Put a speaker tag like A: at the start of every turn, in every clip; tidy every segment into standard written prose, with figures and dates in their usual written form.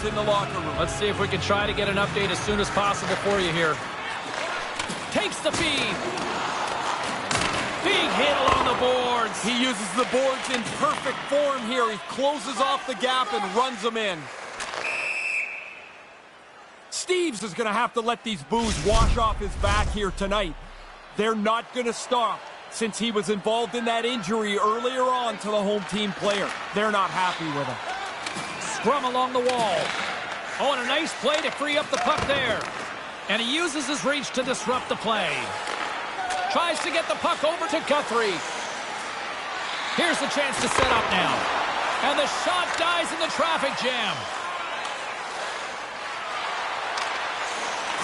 A: players in the locker room.
B: Let's see if we can try to get an update as soon as possible for you here. Takes the feed. Big hit along the boards.
A: He uses the boards in perfect form here. He closes off the gap and runs them in. Steves is going to have to let these boos wash off his back here tonight. They're not going to stop since he was involved in that injury earlier on to the home team player. They're not happy with him.
B: Scrum along the wall. Oh, and a nice play to free up the puck there. And he uses his reach to disrupt the play. Tries to get the puck over to Guthrie. Here's the chance to set up now. And the shot dies in the traffic jam.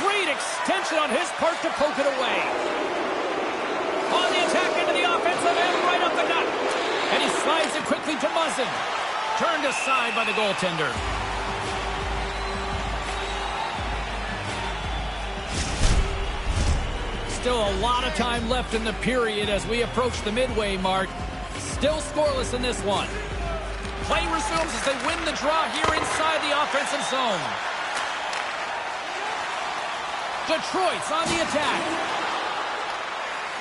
B: Great extension on his part to poke it away. On the attack into the offensive end, right up the nut. And he slides it quickly to Muzzin. Turned aside by the goaltender. Still a lot of time left in the period as we approach the midway mark. Still scoreless in this one. Play resumes as they win the draw here inside the offensive zone. Detroit's on the attack.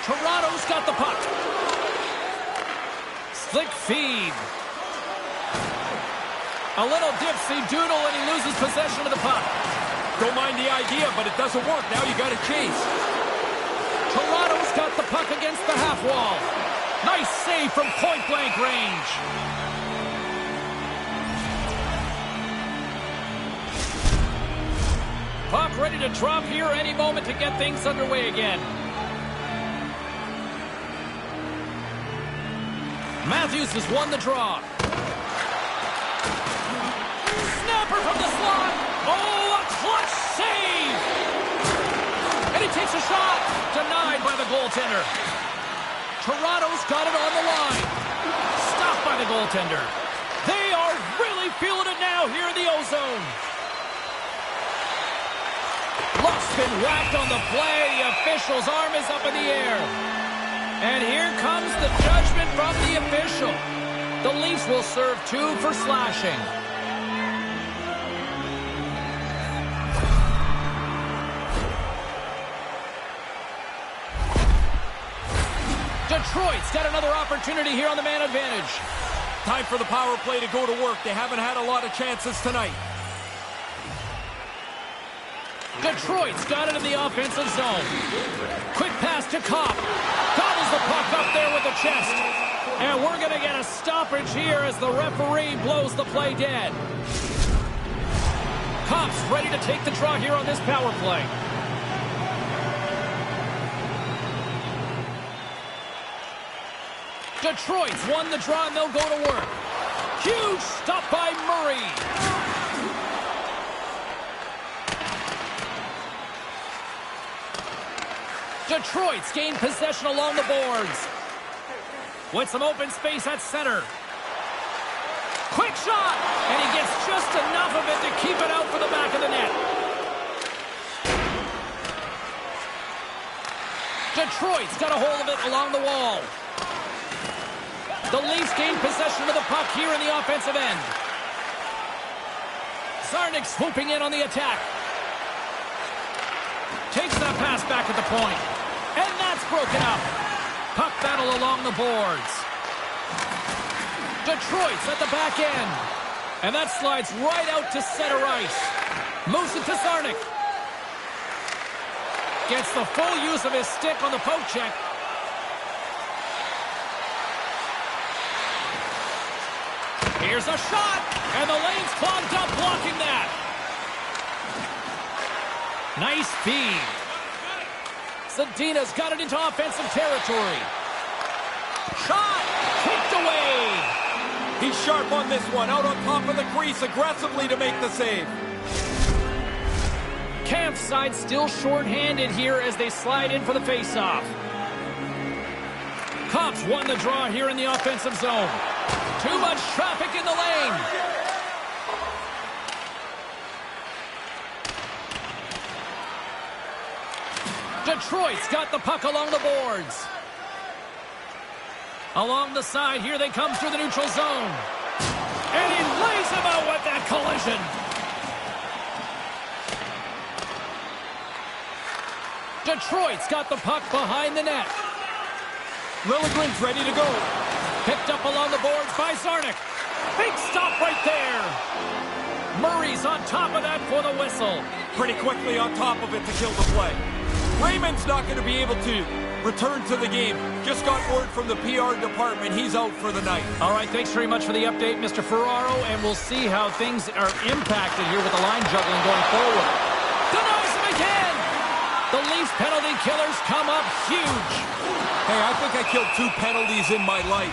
B: Toronto's got the puck. Slick feed. A little dipsy-doodle and he loses possession of the puck.
A: Don't mind the idea, but it doesn't work. Now you got to chase.
B: Toronto's got the puck against the half wall. Nice save from point-blank range. Puck ready to drop here any moment to get things underway again. Matthews has won the draw. Snapper from the slot. Oh, a clutch save. And he takes a shot. Denied by the goaltender. Toronto's got it on the line. Stopped by the goaltender. They are really feeling it now here in the O-zone. Luck's been whacked on the play. The official's arm is up in the air. And here comes the judgment from the official. The Leafs will serve 2 for slashing. Detroit's got another opportunity here on the man advantage.
A: Time for the power play to go to work. They haven't had a lot of chances tonight.
B: Detroit's got it in the offensive zone. Quick pass to Kopp. Gobbles the puck up there with the chest. And we're going to get a stoppage here as the referee blows the play dead. Kopp's ready to take the draw here on this power play. Detroit's won the draw and they'll go to work. Huge stop by Murray. Detroit's gained possession along the boards. With some open space at center. Quick shot! And he gets just enough of it to keep it out for the back of the net. Detroit's got a hold of it along the wall. The Leafs gain possession of the puck here in the offensive end. Zarnik swooping in on the attack. Takes that pass back at the point. And that's broken up. Puck battle along the boards. Detroit's at the back end. And that slides right out to center ice. Moves it to Zarnik. Gets the full use of his stick on the poke check. Here's a shot. And the lane's clogged up blocking that. Nice feed. Zadina's got it into offensive territory. Shot! Kicked away!
A: He's sharp on this one. Out on top of the crease aggressively to make the save.
B: Camp's side still short-handed here as they slide in for the face-off. Cops won the draw here in the offensive zone. Too much traffic in the lane. Detroit's got the puck along the boards. Along the side, here they come through the neutral zone. And he lays him out with that collision. Detroit's got the puck behind the net.
A: Liljegren's ready to go.
B: Picked up along the boards by Zarnik. Big stop right there. Murray's on top of that for the whistle.
A: Pretty quickly on top of it to kill the play. Raymond's not going to be able to return to the game. Just got word from the PR department. He's out for the night.
B: All right, thanks very much for the update, Mr. Ferraro, and we'll see how things are impacted here with the line juggling going forward. Denies him again! The Leafs penalty killers come up huge.
A: Hey, I think I killed 2 penalties in my life.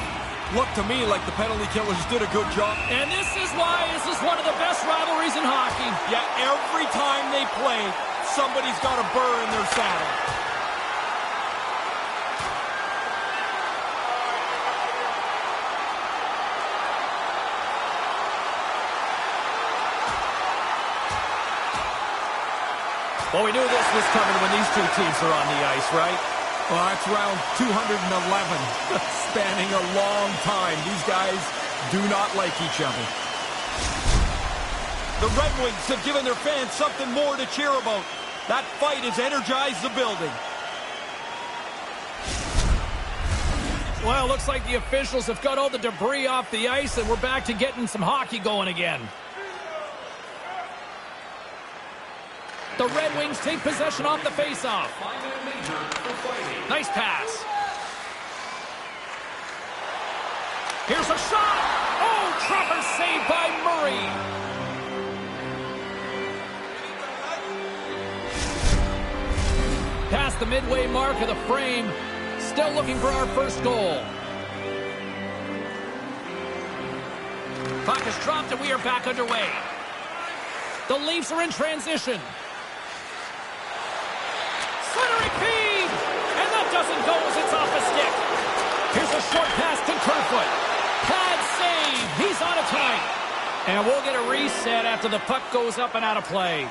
A: Looked to me like the penalty killers did a good job.
B: And this is why this is one of the best rivalries in hockey.
A: Yeah, every time they play, somebody's got a burr in their saddle.
B: Well, we knew this was coming when these two teams are on the ice, right?
A: Well, that's round 211, spanning a long time. These guys do not like each other. The Red Wings have given their fans something more to cheer about. That fight has energized the building.
B: Well, looks like the officials have got all the debris off the ice, and we're back to getting some hockey going again. The Red Wings take possession off the faceoff. Nice pass. Here's a shot. Oh, Trevor saved by Murray. Past the midway mark of the frame. Still looking for our first goal. Puck is dropped and we are back underway. The Leafs are in transition. Centering feed! And that doesn't go as it's off a stick. Here's a short pass to Kerfoot. Pad save. He's on it tonight. And we'll get a reset after the puck goes up and out of play.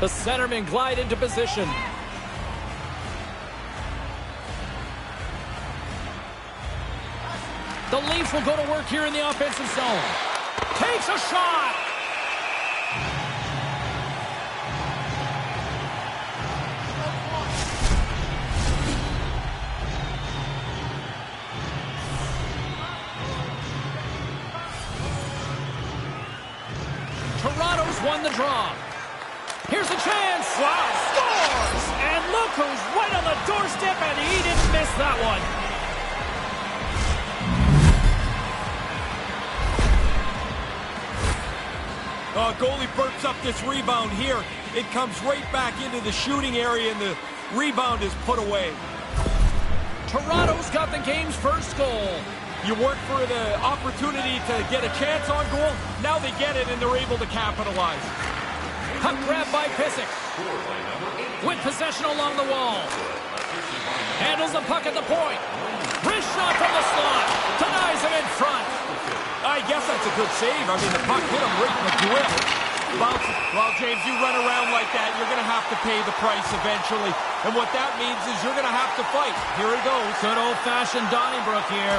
B: The centermen glide into position. The Leafs will go to work here in the offensive zone. Takes a shot! Toronto's won the draw. Here's a chance. Wow, scores! And look who's right on the doorstep, and he didn't miss that one.
A: Goalie burps up this rebound here. It comes right back into the shooting area, and the rebound is put away.
B: Toronto's got the game's first goal.
A: You work for the opportunity to get a chance on goal. Now they get it, and they're able to capitalize.
B: Puck grab by Pissick. With possession along the wall. Handles the puck at the point. Wrist shot from the slot. Denies him in front.
A: I guess that's a good save. I mean, the puck hit him right in the grill. Well, James, you run around like that, you're going to have to pay the price eventually. And what that means is you're going to have to fight. Here he goes.
B: Good old-fashioned Donnybrook here.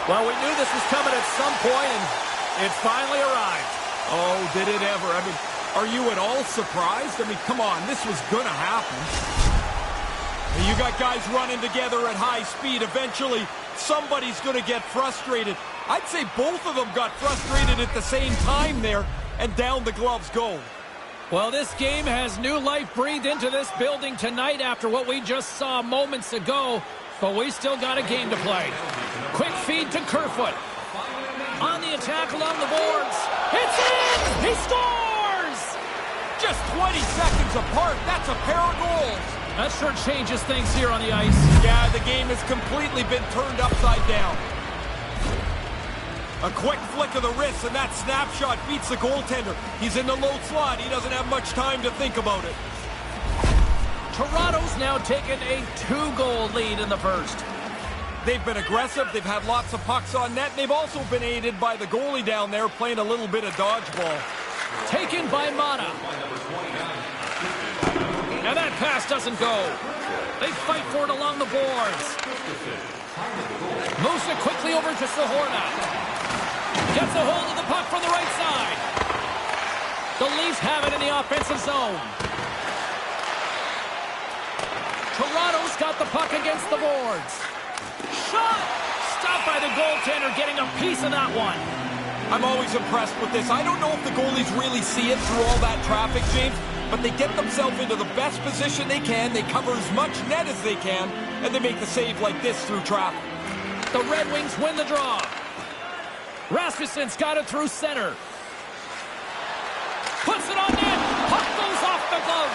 B: Well, we knew this was coming at some point, and it finally arrived.
A: Oh, did it ever? I mean, are you at all surprised? I mean, come on, this was going to happen. You got guys running together at high speed. Eventually, somebody's going to get frustrated. I'd say both of them got frustrated at the same time there, and down the gloves go.
B: Well, this game has new life breathed into this building tonight after what we just saw moments ago, but we still got a game to play. Quick feed to Kerfoot. On the attack along the boards. It's in! He scores!
A: Just 20 seconds apart. That's a pair of goals.
B: That sure changes things here on the ice.
A: Yeah, the game has completely been turned upside down. A quick flick of the wrist, and that snapshot beats the goaltender. He's in the low slot. He doesn't have much time to think about it.
B: Toronto's now taken a 2-goal lead in the first.
A: They've been aggressive. They've had lots of pucks on net. They've also been aided by the goalie down there playing a little bit of dodgeball.
B: Taken by Mata. Now that pass doesn't go. They fight for it along the boards. Moves it quickly over to Sahorna. Gets a hold of the puck from the right side. The Leafs have it in the offensive zone. Toronto's got the puck against the boards. Shot! Stopped by the goaltender, getting a piece of that one.
A: I'm always impressed with this. I don't know if the goalies really see it through all that traffic, James, but they get themselves into the best position they can. They cover as much net as they can, and they make the save like this through traffic.
B: The Red Wings win the draw. Rasmussen's got it through center. Puts it on net. Puck goes off the glove.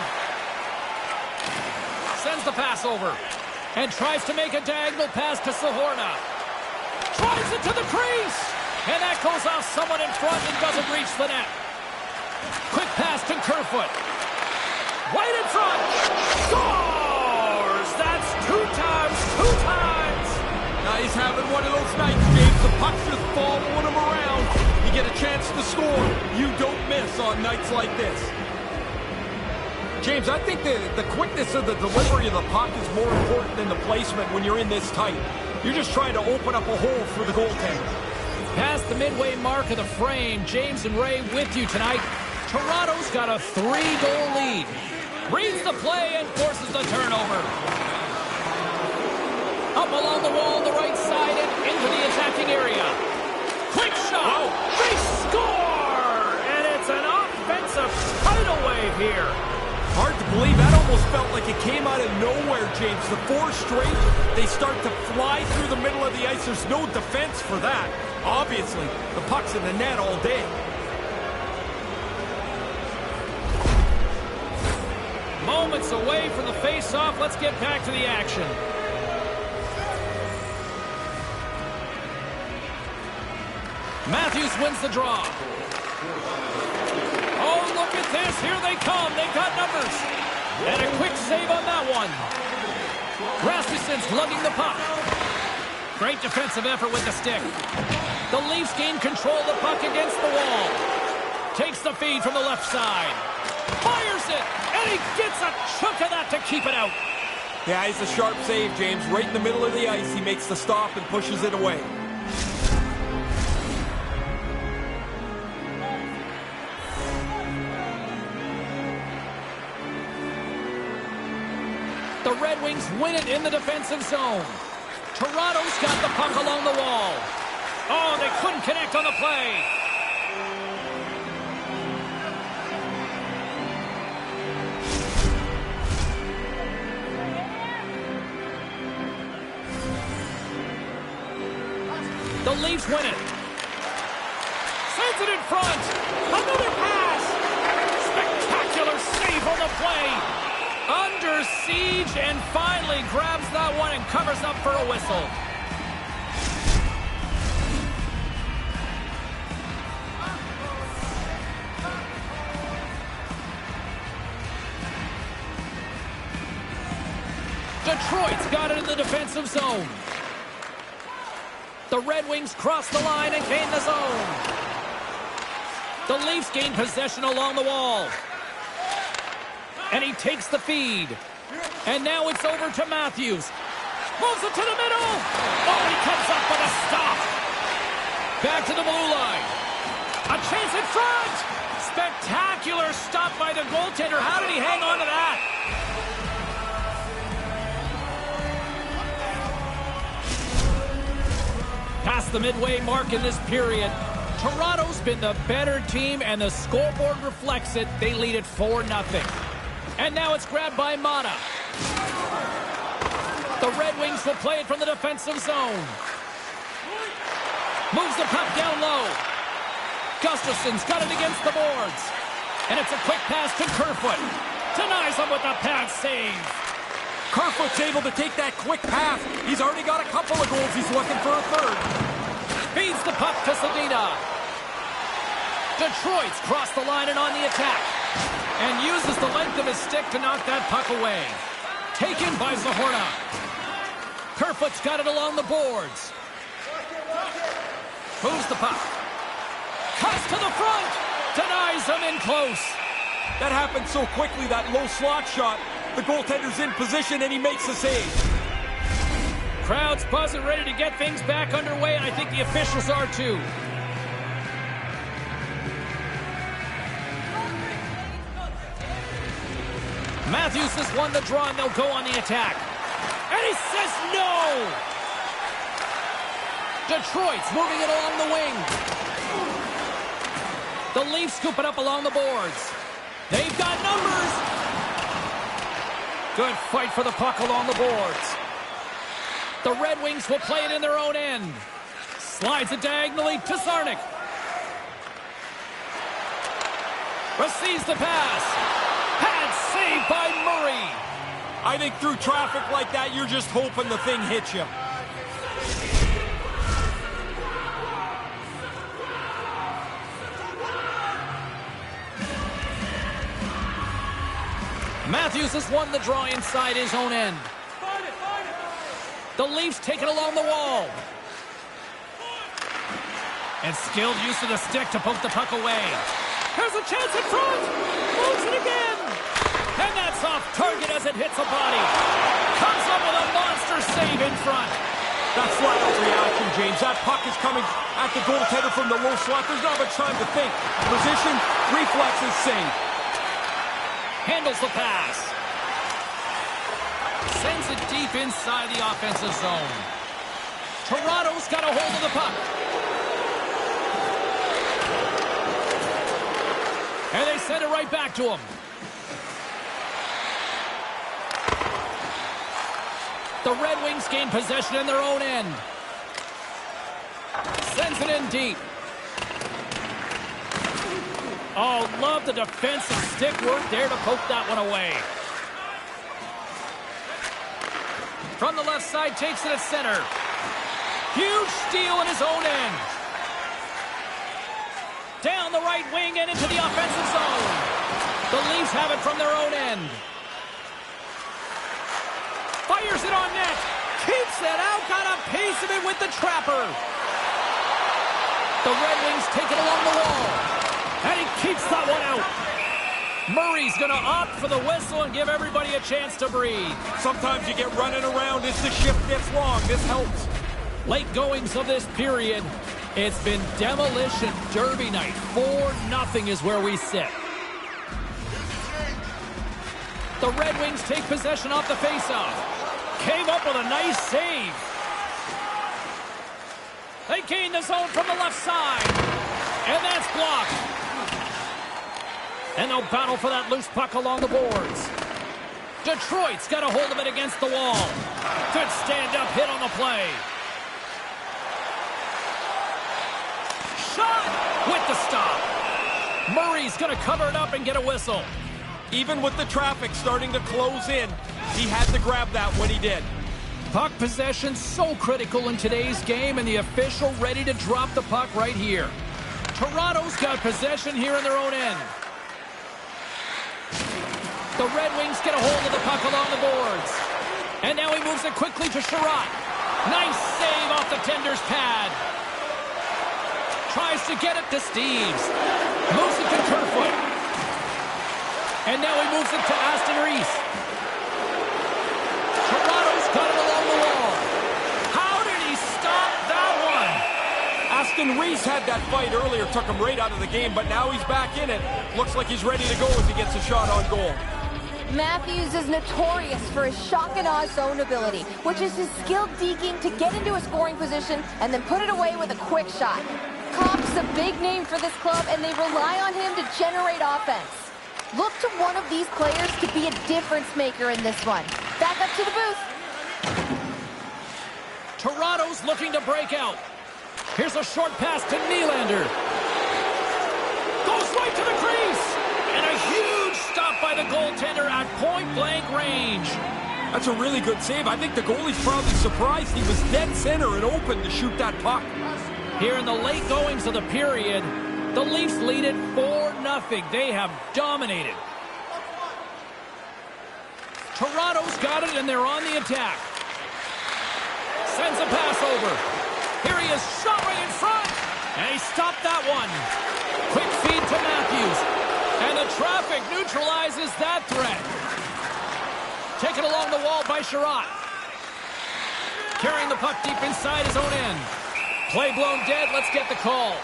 B: Sends the pass over. And tries to make a diagonal pass to Sahorna. Drives it to the crease. And that goes off someone in front and doesn't reach the net. Quick pass to Kerfoot. Right in front. Scores! That's two times.
A: Now he's having one of those nights, James. The puck's just following him around. You get a chance to score. You don't miss on nights like this. James, I think the quickness of the delivery of the puck is more important than the placement when you're in this tight. You're just trying to open up a hole for the goaltender.
B: Past the midway mark of the frame, James and Ray with you tonight. Toronto's got a 3-goal lead. Reads the play and forces the turnover. Up along the wall, the right side, and into the attacking area. Quick shot! They score! And it's an offensive tidal wave here.
A: Hard to believe. That almost felt like it came out of nowhere, James. The 4 straight, they start to fly through the middle of the ice. There's no defense for that. Obviously, the puck's in the net all day.
B: Moments away from the face-off. Let's get back to the action. Matthews wins the draw. Oh, look at this. Here they come. They've got numbers. And a quick save on that one. Rasmussen's lugging the puck. Great defensive effort with the stick. The Leafs gain control of the puck against the wall. Takes the feed from the left side. Fires it. And he gets a chunk of that to keep it out.
A: Yeah, it's a sharp save, James. Right in the middle of the ice, he makes the stop and pushes it away.
B: The Red Wings win it in the defensive zone. Toronto's got the puck along the wall. Oh, they couldn't connect on the play. The Leafs win it. Sends it in front. Another pass. Spectacular save on the play. Under siege and finally grabs that one and covers up for a whistle. Detroit's got it in the defensive zone. The Red Wings cross the line and gain the zone. The Leafs gain possession along the wall. And he takes the feed. And now it's over to Matthews. Moves it to the middle. Oh, he comes up with a stop. Back to the blue line. A chance in front. Spectacular stop by the goaltender. How did he hang on to that? Past the midway mark in this period. Toronto's been the better team, and the scoreboard reflects it. They lead it 4-0. And now it's grabbed by Mata. The Red Wings will play it from the defensive zone. Moves the puck down low. Gustafson's got it against the boards. And it's a quick pass to Kerfoot. Denies him with a pad save.
A: Kerfoot's able to take that quick pass. He's already got a couple of goals. He's looking for a third.
B: Feeds the puck to Sedina. Detroit's crossed the line and on the attack. And uses the length of his stick to knock that puck away. Taken by Sahorna. Kerfoot's got it along the boards. Moves the puck. Cuts to the front. Denies Ties them in close.
A: That happened so quickly, that low slot shot. The goaltender's in position, and he makes the save.
B: Crowd's buzzing, ready to get things back underway, and I think the officials are too. Matthews has won the draw, and they'll go on the attack. And he says no! Detroit's moving it along the wing. The Leafs scoop it up along the boards. They've got numbers. Good fight for the puck along the boards. The Red Wings will play it in their own end. Slides it diagonally to Sarnik. Receives the pass. Had saved by Murray.
A: I think through traffic like that, you're just hoping the thing hits you.
B: Matthews has won the draw inside his own end. The Leafs take it along the wall. And skilled use of the stick to poke the puck away. Here's a chance in front. Moves it again. And that's off target as it hits a body. Comes up with a monster save in front.
A: That's flat-out reaction, James. That puck is coming at the goaltender from the low slot. There's not much time to think. Position, reflexes, save.
B: Handles the pass. Sends it deep inside the offensive zone. Toronto's got a hold of the puck. And they send it right back to him. The Red Wings gain possession in their own end. Sends it in deep. Oh, love the defensive stick work there to poke that one away. From the left side, takes it at center. Huge steal in his own end. Down the right wing and into the offensive zone. The Leafs have it from their own end. Fires it on net. Keeps it out. Got a piece of it with the trapper. The Red Wings take it along the wall. And he keeps that one out. Murray's going to opt for the whistle and give everybody a chance to breathe.
A: Sometimes you get running around as the shift gets long. This helps.
B: Late goings of this period. It's been demolition derby night. 4-0 is where we sit. The Red Wings take possession off the faceoff. Came up with a nice save. They gain the zone from the left side. And that's blocked. And they'll battle for that loose puck along the boards. Detroit's got a hold of it against the wall. Good stand-up hit on the play. Shot with the stop. Murray's going to cover it up and get a whistle.
A: Even with the traffic starting to close in, he had to grab that when he did.
B: Puck possession so critical in today's game, and the official ready to drop the puck right here. Toronto's got possession here in their own end. The Red Wings get a hold of the puck along the boards. And now he moves it quickly to Sherratt. Nice save off the tender's pad. Tries to get it to Steves. Moves it to Kerfoot. And now he moves it to Aston Reese. Toronto's got it along the wall. How did he stop that one?
A: Aston Reese had that fight earlier, took him right out of the game, but now he's back in it. Looks like he's ready to go as he gets a shot on goal.
C: Matthews is notorious for his shock and awe zone ability, which is his skilled deking to get into a scoring position and then put it away with a quick shot. Copp's a big name for this club, and they rely on him to generate offense. Look to one of these players to be a difference maker in this one. Back up to the booth.
B: Toronto's looking to break out. Here's a short pass to Nylander. Goes right to the crease. And a huge stop by the goaltender at point-blank range.
A: That's a really good save. I think the goalie's probably surprised he was dead center and open to shoot that puck.
B: Here in the late goings of the period, the Leafs lead it 4-0. They have dominated. Toronto's got it, and they're on the attack. Sends a pass over. Here he is, shot right in front. And he stopped that one. Quick feed to Matthews. And the traffic neutralizes that threat. Taken along the wall by Sherratt. Carrying the puck deep inside his own end. Play blown dead. Let's get the call.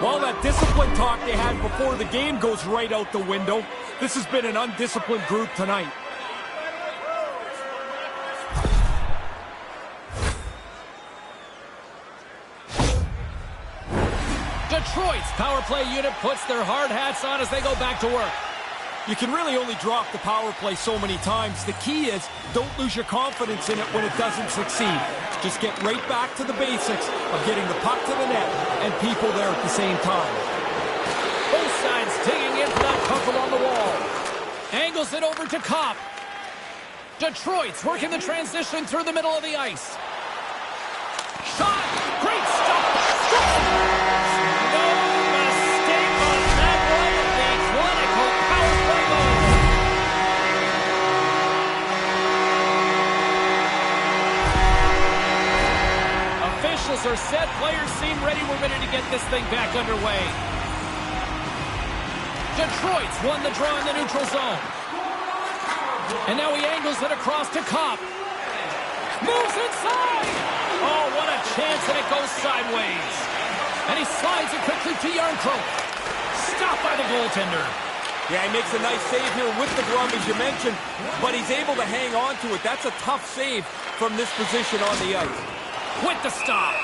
A: Well, that discipline talk they had before the game goes right out the window. This has been an undisciplined group tonight.
B: Detroit's power play unit puts their hard hats on as they go back to work.
A: You can really only drop the power play so many times. The key is don't lose your confidence in it when it doesn't succeed. Just get right back to the basics of getting the puck to the net and people there at the same time.
B: Both sides digging in for that puck along the wall. Angles it over to Kopp. Detroit's working the transition through the middle of the ice. Shot! Great stop! Score! No mistake on that one. The clinical power play goal. Officials are set. Players seem ready. We're ready to get this thing back underway. Detroit's won the draw in the neutral zone. And now he angles it across to Kopp. Moves inside! Oh, what a chance, and it goes sideways. And he slides it quickly to Yarncroke. Stopped by the goaltender.
A: Yeah, he makes a nice save here with the glove, as you mentioned, but he's able to hang on to it. That's a tough save from this position on the ice.
B: With the stop.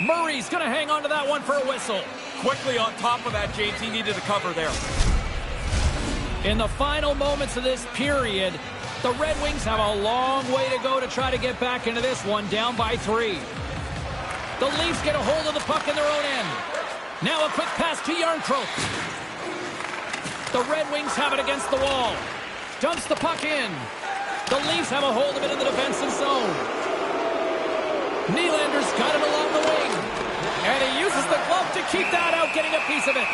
B: Murray's going to hang on to that one for a whistle.
A: Quickly on top of that, James, he needed a cover there.
B: In the final moments of this period, the Red Wings have a long way to go to try to get back into this one, down by 3. The Leafs get a hold of the puck in their own end. Now a quick pass to Yarncroke. The Red Wings have it against the wall. Dumps the puck in. The Leafs have a hold of it in the defensive zone. Nylander's got it along the wing. And he uses the glove to keep that out, getting a piece of it.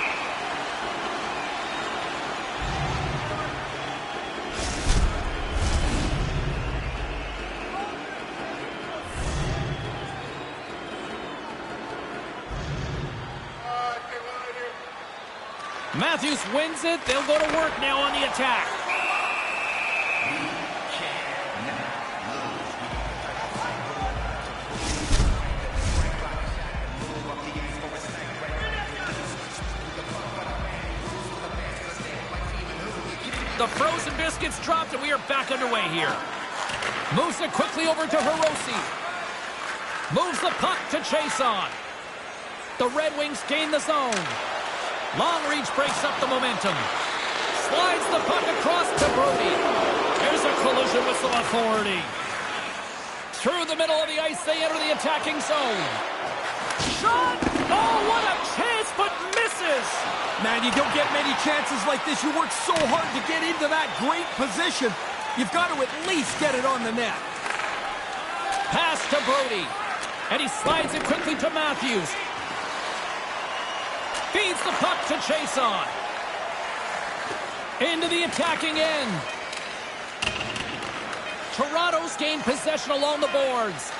B: Matthews wins it. They'll go to work now on the attack. The frozen biscuits dropped, and we are back underway here. Moves it quickly over to Hirose. Moves the puck to Chiasson. The Red Wings gain the zone. Long reach breaks up the momentum. Slides the puck across to Brody. There's a collision with some authority. Through the middle of the ice, they enter the attacking zone. Shot! Oh, what a chance, but misses!
A: Man, you don't get many chances like this. You work so hard to get into that great position. You've got to at least get it on the net.
B: Pass to Brody. And he slides it quickly to Matthews. Feeds the puck to Chiasson. Into the attacking end. Toronto's gained possession along the boards.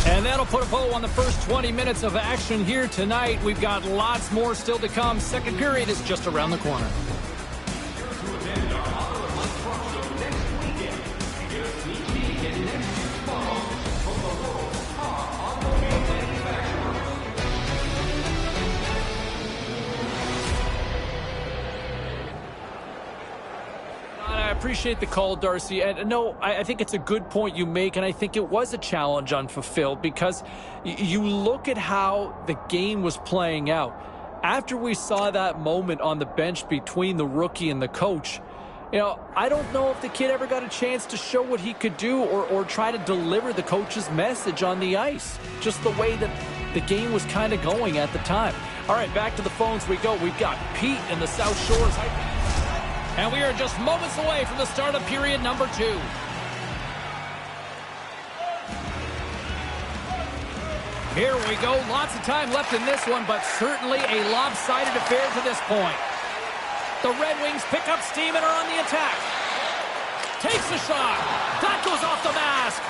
B: And that'll put a bow on the first 20 minutes of action here tonight. We've got lots more still to come. Second period is just around the corner. I appreciate the call, Darcy. And no, I think it's a good point you make, and I think it was a challenge unfulfilled because you look at how the game was playing out. After we saw that moment on the bench between the rookie and the coach, you know, I don't know if the kid ever got a chance to show what he could do or try to deliver the coach's message on the ice, just the way that the game was kind of going at the time. All right, back to the phones we go. We've got Pete in the South Shores. And we are just moments away from the start of period number 2. Here we go. Lots of time left in this one, but certainly a lopsided affair to this point. The Red Wings pick up steam and are on the attack. Takes a shot. That goes off the mask.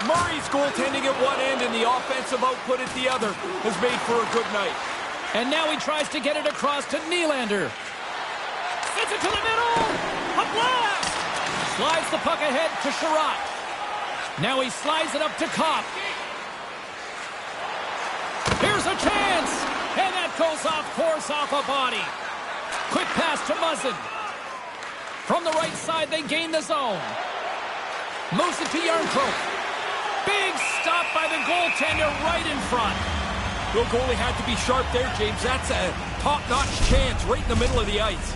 A: Murray's goaltending at one end and the offensive output at the other has made for a good night.
B: And now he tries to get it across to Nylander. Sends it to the middle. A blast. Slides the puck ahead to Sherratt. Now he slides it up to Kopp. Here's a chance. And that goes off course off a body. Quick pass to Muzzin. From the right side, they gain the zone. Moves it to Yarncroke. Big stop by the goaltender right in front.
A: The goalie had to be sharp there, James. That's a top-notch chance right in the middle of the ice.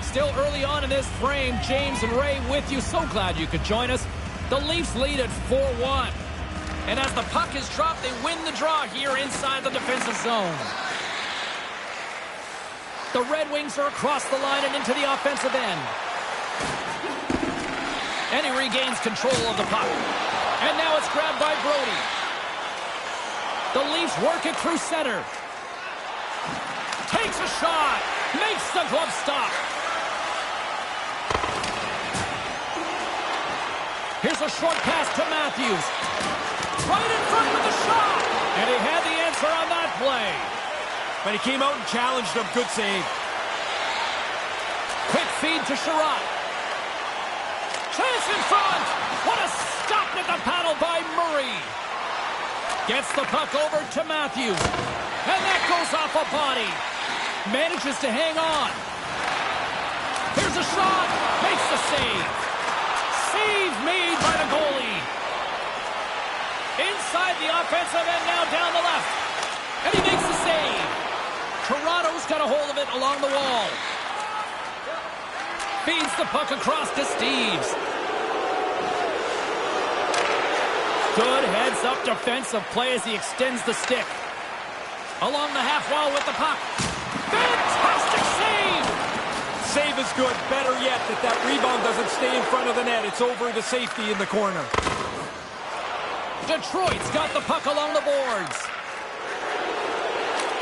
B: Still early on in this frame, James and Ray with you. So glad you could join us. The Leafs lead at 4-1. And as the puck is dropped, they win the draw here inside the defensive zone. The Red Wings are across the line and into the offensive end. And he regains control of the puck. And now it's grabbed by Brody. The Leafs work it through center. Takes a shot. Makes the glove stop. Here's a short pass to Matthews. Right in front with the shot. And he had the answer on that play.
A: But he came out and challenged him. Good save.
B: Quick feed to Sherratt. Chance in front. What a stop at the paddle by Murray. Gets the puck over to Matthews. And that goes off a body. Manages to hang on. Here's a shot. Makes the save. Save made by the goalie. Inside the offensive end now down the left. And he makes the save. Toronto's got a hold of it along the wall. Feeds the puck across to Steves. Good heads-up defensive play as he extends the stick. Along the half wall with the puck. Fantastic save!
A: Save is good. Better yet that rebound doesn't stay in front of the net. It's over to safety in the corner.
B: Detroit's got the puck along the boards.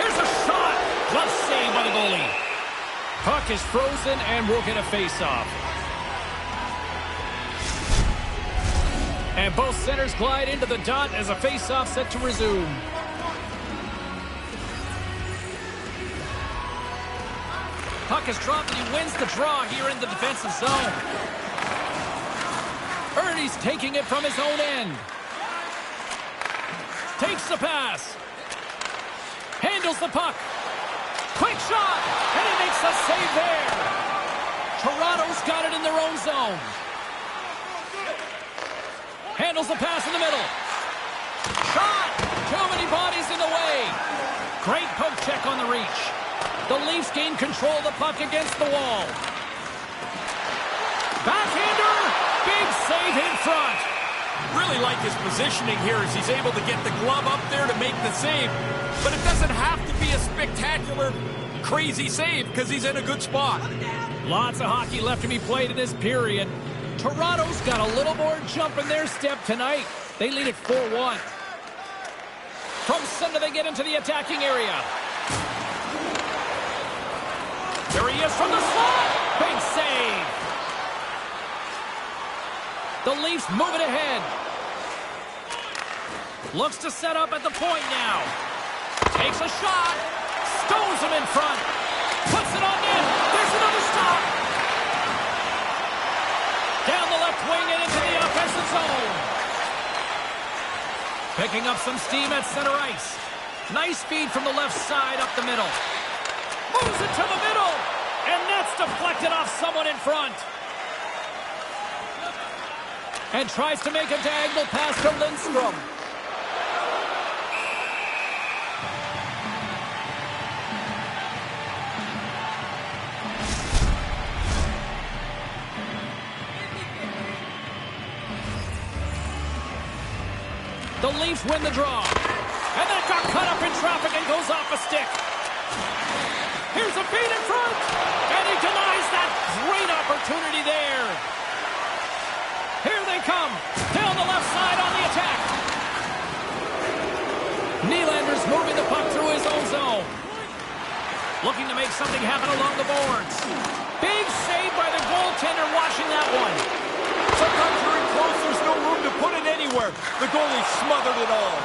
B: Here's a shot. Glove save by the goalie. Puck is frozen and we'll get a face-off. And both centers glide into the dot as a face-off set to resume. Puck is dropped and he wins the draw here in the defensive zone. Ernie's taking it from his own end. Takes the pass. Handles the puck. Quick shot. And he makes a save there. Toronto's got it in their own zone. Handles the pass in the middle. Shot. Too many bodies in the way. Great poke check on the reach. The Leafs gain control of the puck against the wall. Backhander. Big save in front.
A: Really like his positioning here as he's able to get the glove up there to make the save. But it doesn't have to be a spectacular, crazy save because he's in a good spot.
B: Lots of hockey left to be played in this period. Toronto's got a little more jump in their step tonight. They lead at 4-1. From center, they get into the attacking area. There he is from the slot. Big save. The Leafs move it ahead. Looks to set up at the point now. Takes a shot. Stones him in front. Puts it on net. There's another stop. Down the left wing and into the offensive zone. Picking up some steam at center ice. Nice feed from the left side up the middle. Moves it to the middle. And that's deflected off someone in front. And tries to make a diagonal pass to Lindstrom. The Leafs win the draw. And that got cut up in traffic and goes off a stick. Here's a feed in front. And he denies that great opportunity there. Here they come. Down the left side on the attack. Nylander's moving the puck through his own zone. Looking to make something happen along the boards. Big save by the goaltender watching that one.
A: Sometimes you're in closer there. The goalie smothered it all.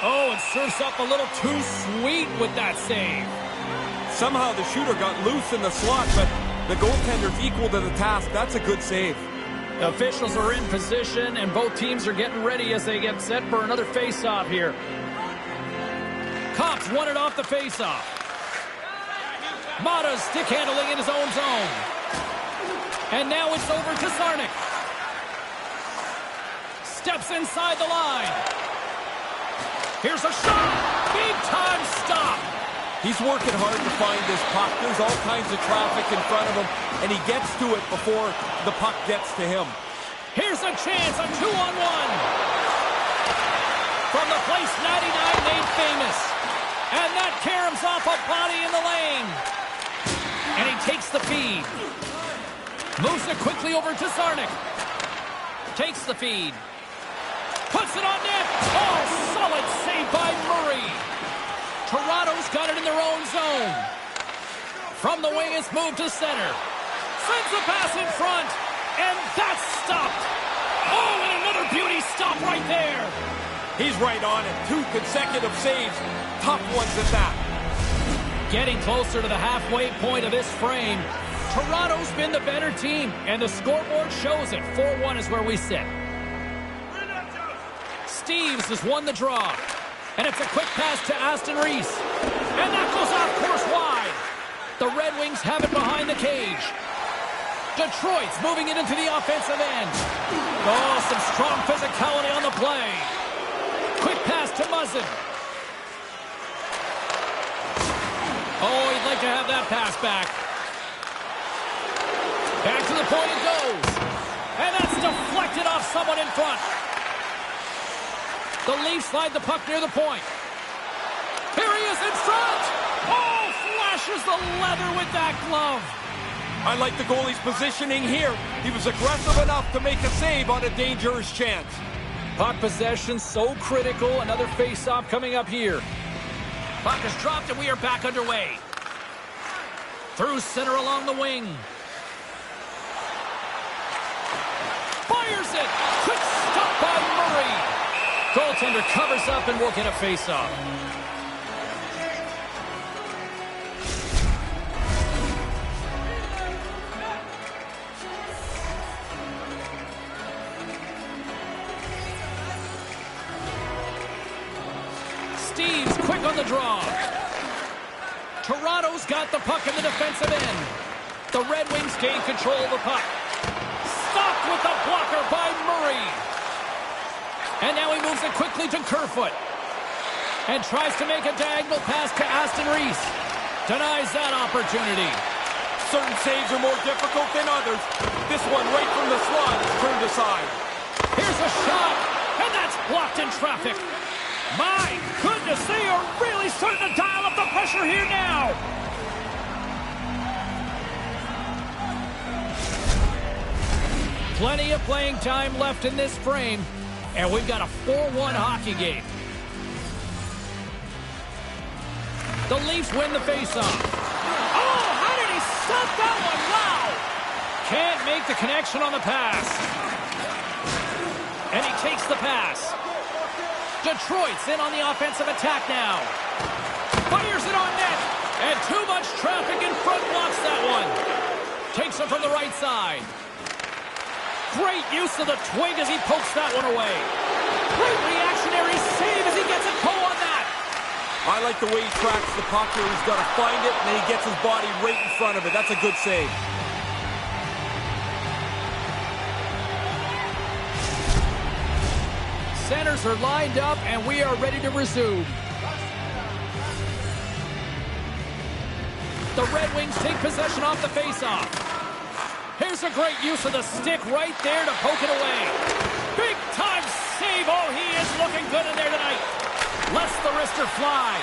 B: Oh, and surfs up a little too sweet with that save.
A: Somehow the shooter got loose in the slot, but the goaltender's equal to the task. That's a good save.
B: The officials are in position, and both teams are getting ready as they get set for another face-off here. Cops won it off the face-off. Mata's stick handling in his own zone. And now it's over to Sarnik. Steps inside the line. Here's a shot. Big time stop.
A: He's working hard to find this puck. There's all kinds of traffic in front of him, and he gets to it before the puck gets to him.
B: Here's a chance, a 2-on-1. From the place 99 made famous. And that caroms off a body in the lane. And he takes the feed. Moves it quickly over to Sarnik. Takes the feed. Puts it on net. Oh, solid save by Murray. Toronto's got it in their own zone. From the wing, it's moved to center. Sends a pass in front. And that's stopped. Oh, and another beauty stop right there.
A: He's right on it. 2 consecutive saves. Tough ones at that.
B: Getting closer to the halfway point of this frame. Toronto's been the better team, and the scoreboard shows it. 4-1 is where we sit. Steves has won the draw. And it's a quick pass to Aston Reese. And that goes off course wide. The Red Wings have it behind the cage. Detroit's moving it into the offensive end. Oh, some strong physicality on the play. Quick pass to Muzzin. Oh, he'd like to have that pass back. Back to the point it goes. And that's deflected off someone in front. The Leafs slide the puck near the point. Here he is in front. Oh, flashes the leather with that glove.
A: I like the goalie's positioning here. He was aggressive enough to make a save on a dangerous chance.
B: Puck possession so critical. Another face-off coming up here. Puck is dropped and we are back underway. Through center along the wing. Fires it. Quick stop by Murray. Goaltender covers up and we'll get a face-off. Steve's quick on the draw. Toronto's got the puck in the defensive end. The Red Wings gain control of the puck. Stopped with the blocker by Murray. And now he moves it quickly to Kerfoot. And tries to make a diagonal pass to Aston Reese. Denies that opportunity.
A: Certain saves are more difficult than others. This one right from the slot is turned aside.
B: Here's a shot. And that's blocked in traffic. My goodness, they are really starting to dial up the pressure here now. Plenty of playing time left in this frame, and we've got a 4-1 hockey game. The Leafs win the faceoff. Oh, how did he stop that one? Wow! Can't make the connection on the pass. And he takes the pass. Detroit's in on the offensive attack now. Fires it on net. And too much traffic in front blocks that one. Takes it from the right side. Great use of the twig as he pokes that one away. Great reactionary save as he gets a pull on that.
A: I like the way he tracks the puck here. He's got to find it, and then he gets his body right in front of it. That's a good save.
B: Centers are lined up, and we are ready to resume. The Red Wings take possession off the faceoff. Here's a great use of the stick right there to poke it away. Big time save. Oh, he is looking good in there tonight. Lets the wrister fly.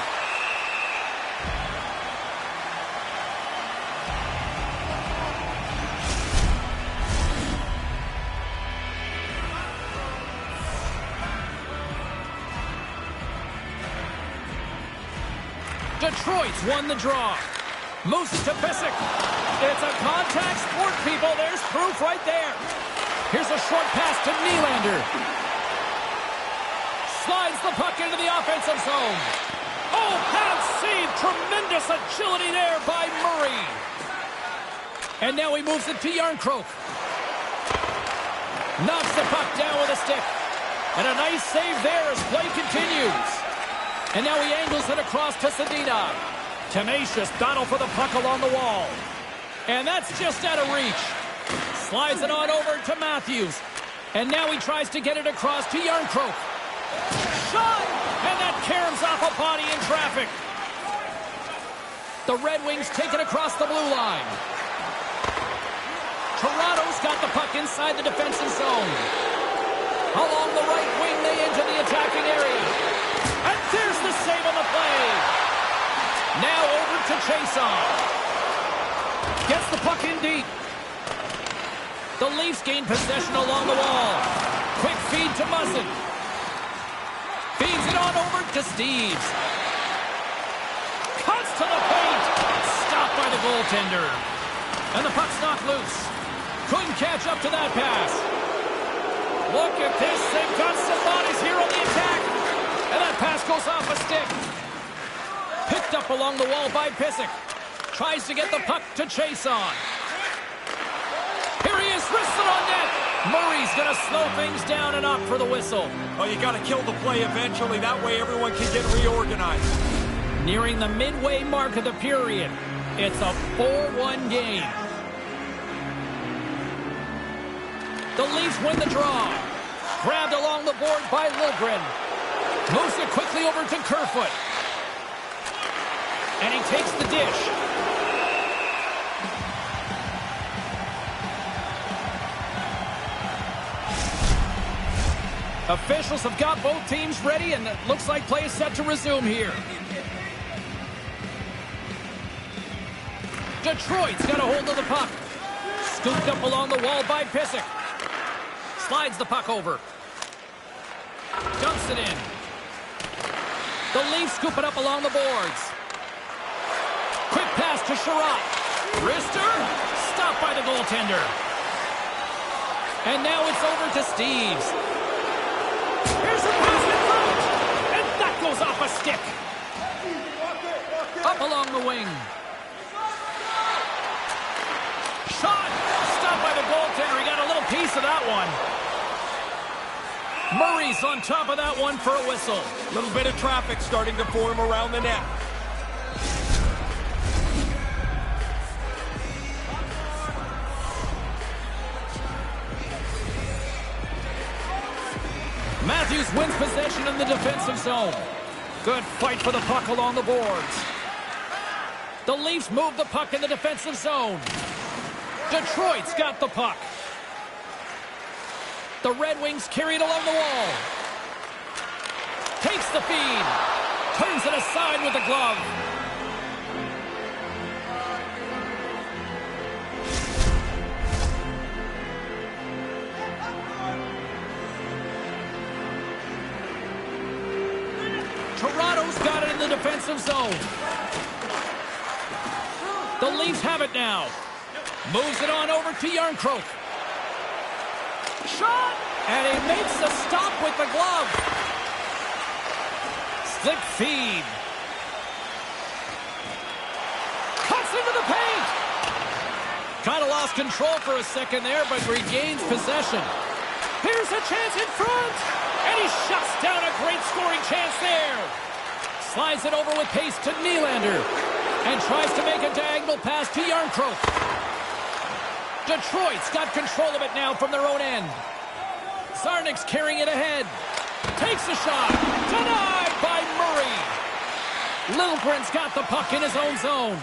B: Detroit's won the draw. Moves it to Pissick. It's a contact sport, people. There's proof right there. Here's a short pass to Nylander. Slides the puck into the offensive zone. Oh, pad save. Tremendous agility there by Murray. And now he moves it to Yarncroke. Knocks the puck down with a stick. And a nice save there as play continues. And now he angles it across to Sedina. Tenacious battle for the puck along the wall. And that's just out of reach. Slides it on over to Matthews. And now he tries to get it across to Yarncroke. Shot! And that caroms off a body in traffic. The Red Wings take it across the blue line. Toronto's got the puck inside the defensive zone. Along the right wing, they enter the attacking area. And there's the save on the play. Now over to Chason. Gets the puck in deep. The Leafs gain possession along the wall. Quick feed to Muzzin. Feeds it on over to Steves. Cuts to the paint. Stopped by the goaltender. And the puck's knocked loose. Couldn't catch up to that pass. Look at this. They've got some bodies here on the attack. And that pass goes off a stick. Picked up along the wall by Pysyk. Tries to get the puck to Chason. Here he is, wristed on net. Murray's going to slow things down and up for the whistle.
A: Oh, you got to kill the play eventually. That way everyone can get reorganized.
B: Nearing the midway mark of the period. It's a 4-1 game. The Leafs win the draw. Grabbed along the board by Liljegren. Moves it quickly over to Kerfoot. And he takes the dish. Officials have got both teams ready, and it looks like play is set to resume here. Detroit's got a hold of the puck. Scooped up along the wall by Pysyk. Slides the puck over. Dumps it in. The Leafs scoop it up along the boards. Quick pass to Sherratt. Wrister. Stopped by the goaltender. And now it's over to Steves. Here's a pass in front. And that goes off a stick. Up along the wing. Shot. Stopped by the goaltender. He got a little piece of that one. Murray's on top of that one for a whistle.
A: A little bit of traffic starting to form around the net.
B: Matthews wins possession in the defensive zone. Good fight for the puck along the boards. The Leafs move the puck in the defensive zone. Detroit's got the puck. The Red Wings carry it along the wall. Takes the feed. Turns it aside with a glove. Toronto's got it in the defensive zone. The Leafs have it now. Moves it on over to Yarncroke. Shot! And he makes the stop with the glove. Slick feed. Cuts into the paint. Kind of lost control for a second there, but regains possession. Here's a chance in front. And he shuts down a great scoring chance there. Slides it over with pace to Nylander. And tries to make a diagonal pass to Yarncroke. Detroit's got control of it now from their own end. Zarnik's carrying it ahead. Takes a shot. Denied by Murray. Liljegren's got the puck in his own zone.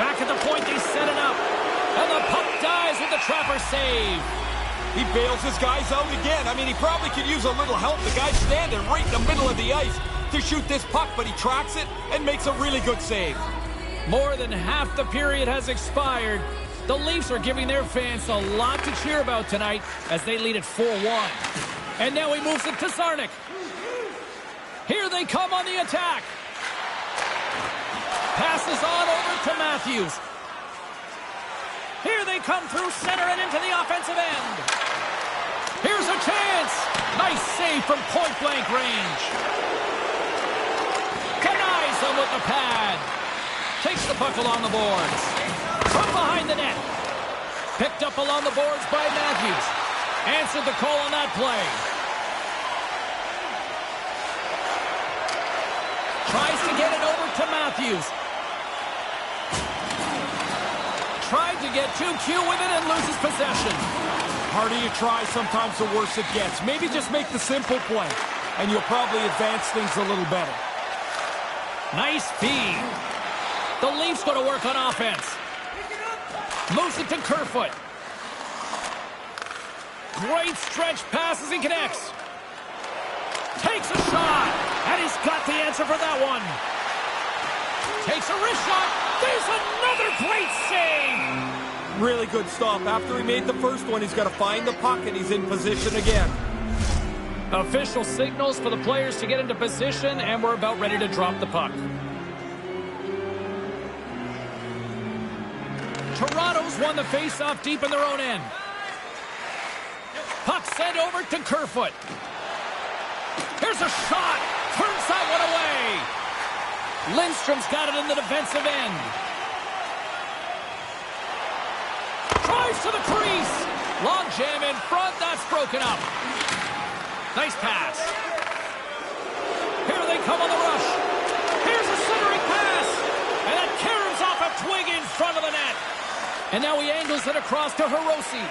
B: Back at the point, they set it up. And the puck dies with the Trapper save.
A: He bails his guys out again. I mean, he probably could use a little help. The guy's standing right in the middle of the ice to shoot this puck, but he tracks it and makes a really good save.
B: More than half the period has expired. The Leafs are giving their fans a lot to cheer about tonight as they lead at 4-1. And now he moves it to Zarnik. Here they come on the attack. Passes on over to Matthews. Here they come through center and into the offensive end. Here's a chance. save from point-blank range. Denies them with the pad. Takes the puck along the boards. From behind the net. Picked up along the boards by Matthews. Answered the call on that play. Tries to get it over to Matthews. Tried to get too cute with it and loses possession.
A: Harder you try, sometimes the worse it gets. Maybe just make the simple play, and you'll probably advance things a little better.
B: Nice feed. The Leafs go to work on offense. Moves it to Kerfoot. Great stretch passes and connects. Takes a shot, and he's got the answer for that one. Takes a wrist shot. There's another great save.
A: Really good stop. After he made the first one, he's got to find the puck, and he's in position again.
B: Official signals for the players to get into position, and we're about ready to drop the puck. Toronto's won the face-off deep in their own end. Puck sent over to Kerfoot. Here's a shot. Turns that one away. Lindstrom's got it in the defensive end. Drives to the crease. Long jam in front. That's broken up. Nice pass. Here they come on the rush. Here's a centering pass. And that caroms off a twig in front of the net. And now he angles it across to Hirose.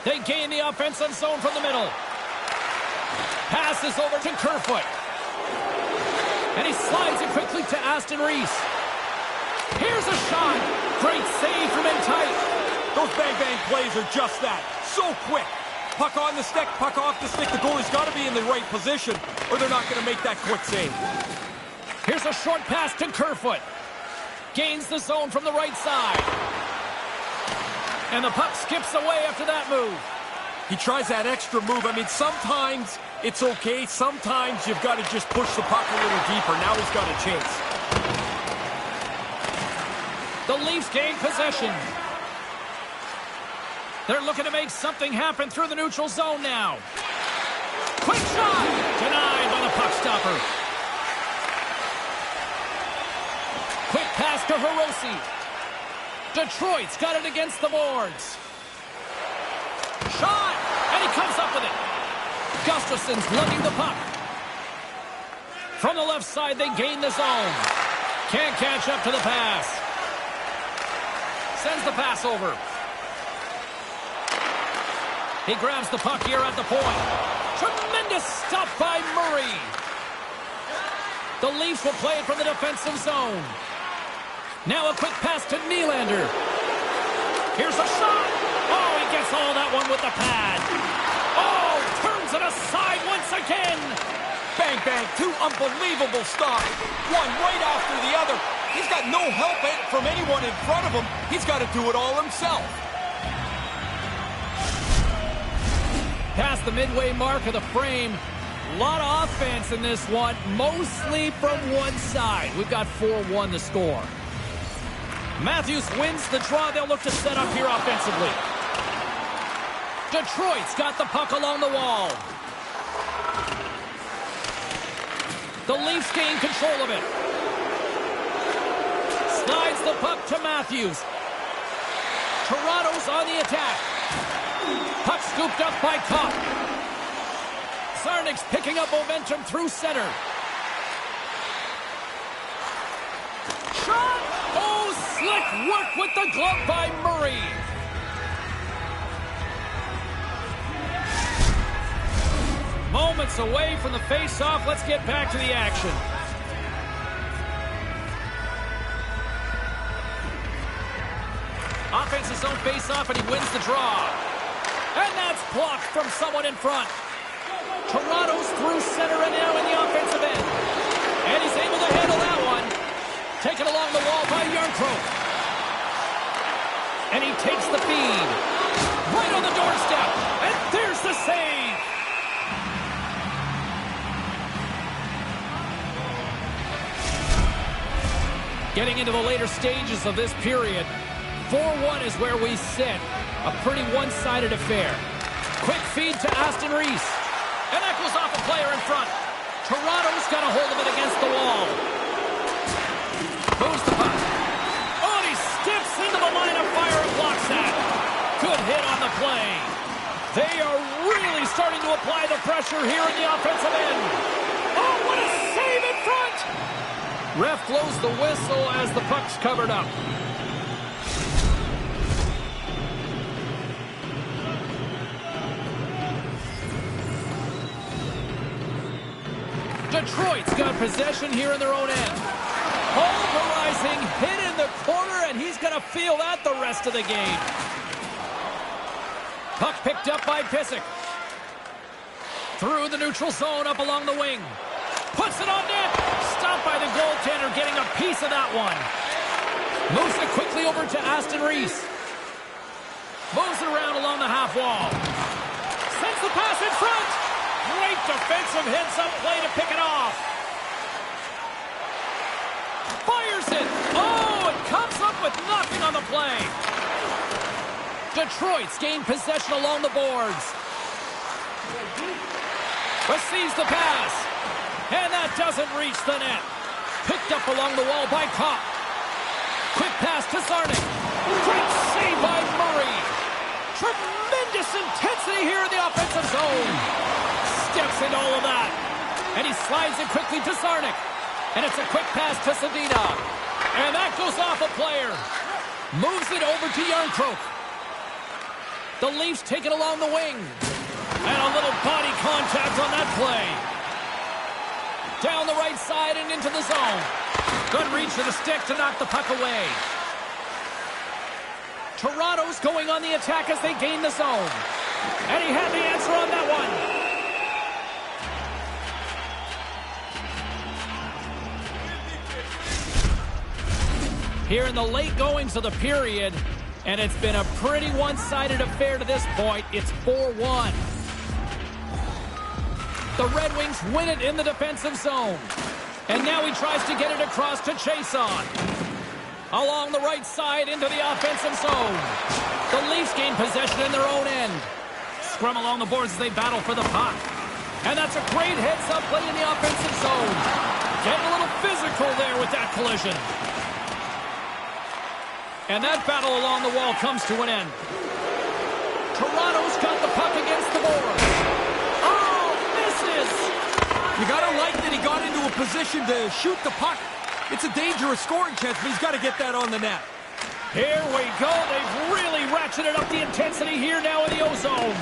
B: They gain the offensive zone from the middle. Passes over to Kerfoot. And he slides it quickly to Aston Reese. Here's a shot. Great save from in tight.
A: Those bang-bang plays are just that. So quick. Puck on the stick, puck off the stick. The goalie's got to be in the right position, or they're not going to make that quick save.
B: Here's a short pass to Kerfoot. Gains the zone from the right side. And the puck skips away after that move.
A: He tries that extra move. I mean, sometimes it's okay. Sometimes you've got to just push the puck a little deeper. Now he's got a chance.
B: The Leafs gain possession. They're looking to make something happen through the neutral zone now. Quick shot! Denied by the puck stopper. Quick pass to Hirose. Detroit's got it against the boards. Shot! And he comes up with it. Gustafson's lugging the puck. From the left side, they gain the zone. Can't catch up to the pass. Sends the pass over. He grabs the puck here at the point. Tremendous stop by Murray. The Leafs will play it from the defensive zone. Now a quick pass to Nylander. Here's a shot. Oh, he gets all that one with the pad. Oh, turns it aside once again.
A: Bang, bang, two unbelievable stops. One right after the other. He's got no help from anyone in front of him. He's got to do it all himself.
B: Past the midway mark of the frame. A lot of offense in this one, mostly from one side. We've got 4-1 the score. Matthews wins the draw. They'll look to set up here offensively. Detroit's got the puck along the wall. The Leafs gain control of it. Slides the puck to Matthews. Toronto's on the attack. Puck scooped up by Kopp. Sarnik's picking up momentum through center. Shot! Oh, slick work with the glove by Murray. Moments away from the face-off. Let's get back to the action. Offensive zone face-off, and he wins the draw. And that's blocked from someone in front. Toronto's through center and now in the offensive end. And he's able to handle that one. Taken along the wall by Yarncroke. And he takes the feed. Right on the doorstep. And there's the save. Getting into the later stages of this period, 4-1 is where we sit. A pretty one-sided affair. Quick feed to Aston Reese. And that goes off a player in front. Toronto's got a hold of it against the wall. Moves the puck. Oh, and he steps into the line of fire and blocks that. Good hit on the play. They are really starting to apply the pressure here in the offensive end. Oh, what a save in front! Ref blows the whistle as the puck's covered up. Detroit's got possession here in their own end. Pulverizing hit in the corner, and he's going to feel that the rest of the game. Puck picked up by Pysyk. Through the neutral zone, up along the wing. Puts it on net. Stopped by the goaltender, getting a piece of that one. Moves it quickly over to Aston Reese. Moves it around along the half wall. Sends the pass in front. Great defensive heads-up play to pick it off. Fires it. Oh, it comes up with nothing on the play. Detroit's gained possession along the boards. Receives the pass. And that doesn't reach the net. Picked up along the wall by Kopp. Quick pass to Zarnik. Great save by Murray. Tremendous intensity here in the offensive zone. Steps into all of that. And he slides it quickly to Zarnik. And it's a quick pass to Zadina. And that goes off a player. Moves it over to Yarncroke. The Leafs take it along the wing. And a little body contact on that play. Down the right side and into the zone. Good reach to the stick to knock the puck away. Toronto's going on the attack as they gain the zone. And he had the answer on that one. Here in the late goings of the period, and it's been a pretty one-sided affair to this point. It's 4-1. The Red Wings win it in the defensive zone. And now he tries to get it across to Chason. Along the right side into the offensive zone. The Leafs gain possession in their own end. Scrum along the boards as they battle for the puck. And that's a great heads-up play in the offensive zone. Getting a little physical there with that collision. And that battle along the wall comes to an end. Toronto's got the puck against the boards. Oh, misses!
A: You gotta like that he got into a position to shoot the puck. It's a dangerous scoring chance, but he's got to get that on the net.
B: Here we go. They've really ratcheted up the intensity here now in the O-zone.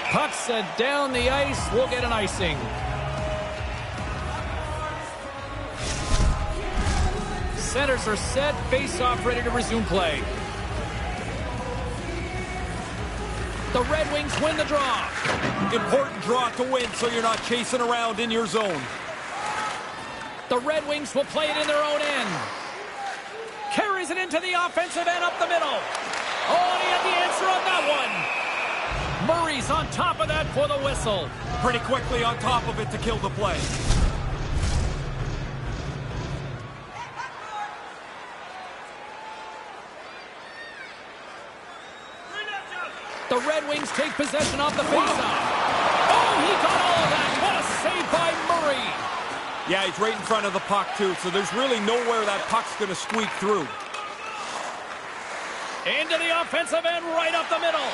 B: Puck set down the ice. We'll get an icing. Centers are set. Face-off ready to resume play. The Red Wings win the draw.
A: Important draw to win so you're not chasing around in your zone.
B: The Red Wings will play it in their own end. Carries it into the offensive end up the middle. Oh, and he had the answer on that one. Murray's on top of that for the whistle.
A: Pretty quickly on top of it to kill the play.
B: The Red Wings take possession off the faceoff. Oh, he got all of that. What a save by Murray.
A: Yeah, he's right in front of the puck, too, so there's really nowhere that puck's going to squeak through.
B: Into the offensive end, right up the middle.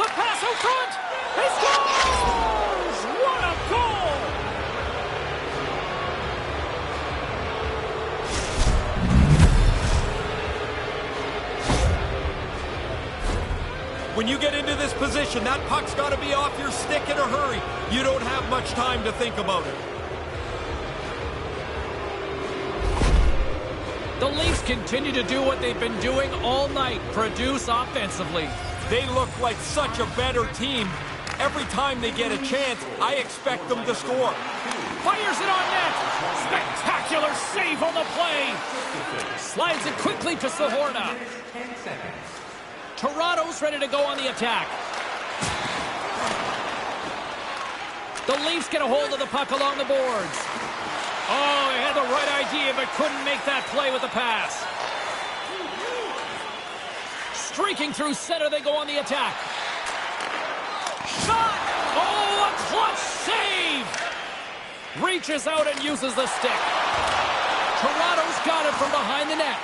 B: The pass out front. He scores! What a goal!
A: When you get into this position, that puck's got to be off your stick in a hurry. You don't have much time to think about it.
B: The Leafs continue to do what they've been doing all night, produce offensively.
A: They look like such a better team. Every time they get a chance, I expect them to score.
B: Fires it on net. Spectacular save on the play. Slides it quickly to Sahorna. Toronto's ready to go on the attack. The Leafs get a hold of the puck along the boards. Oh, he had the right idea, but couldn't make that play with the pass. Streaking through center, they go on the attack. Shot! Reaches out and uses the stick. Toronto's got it from behind the net.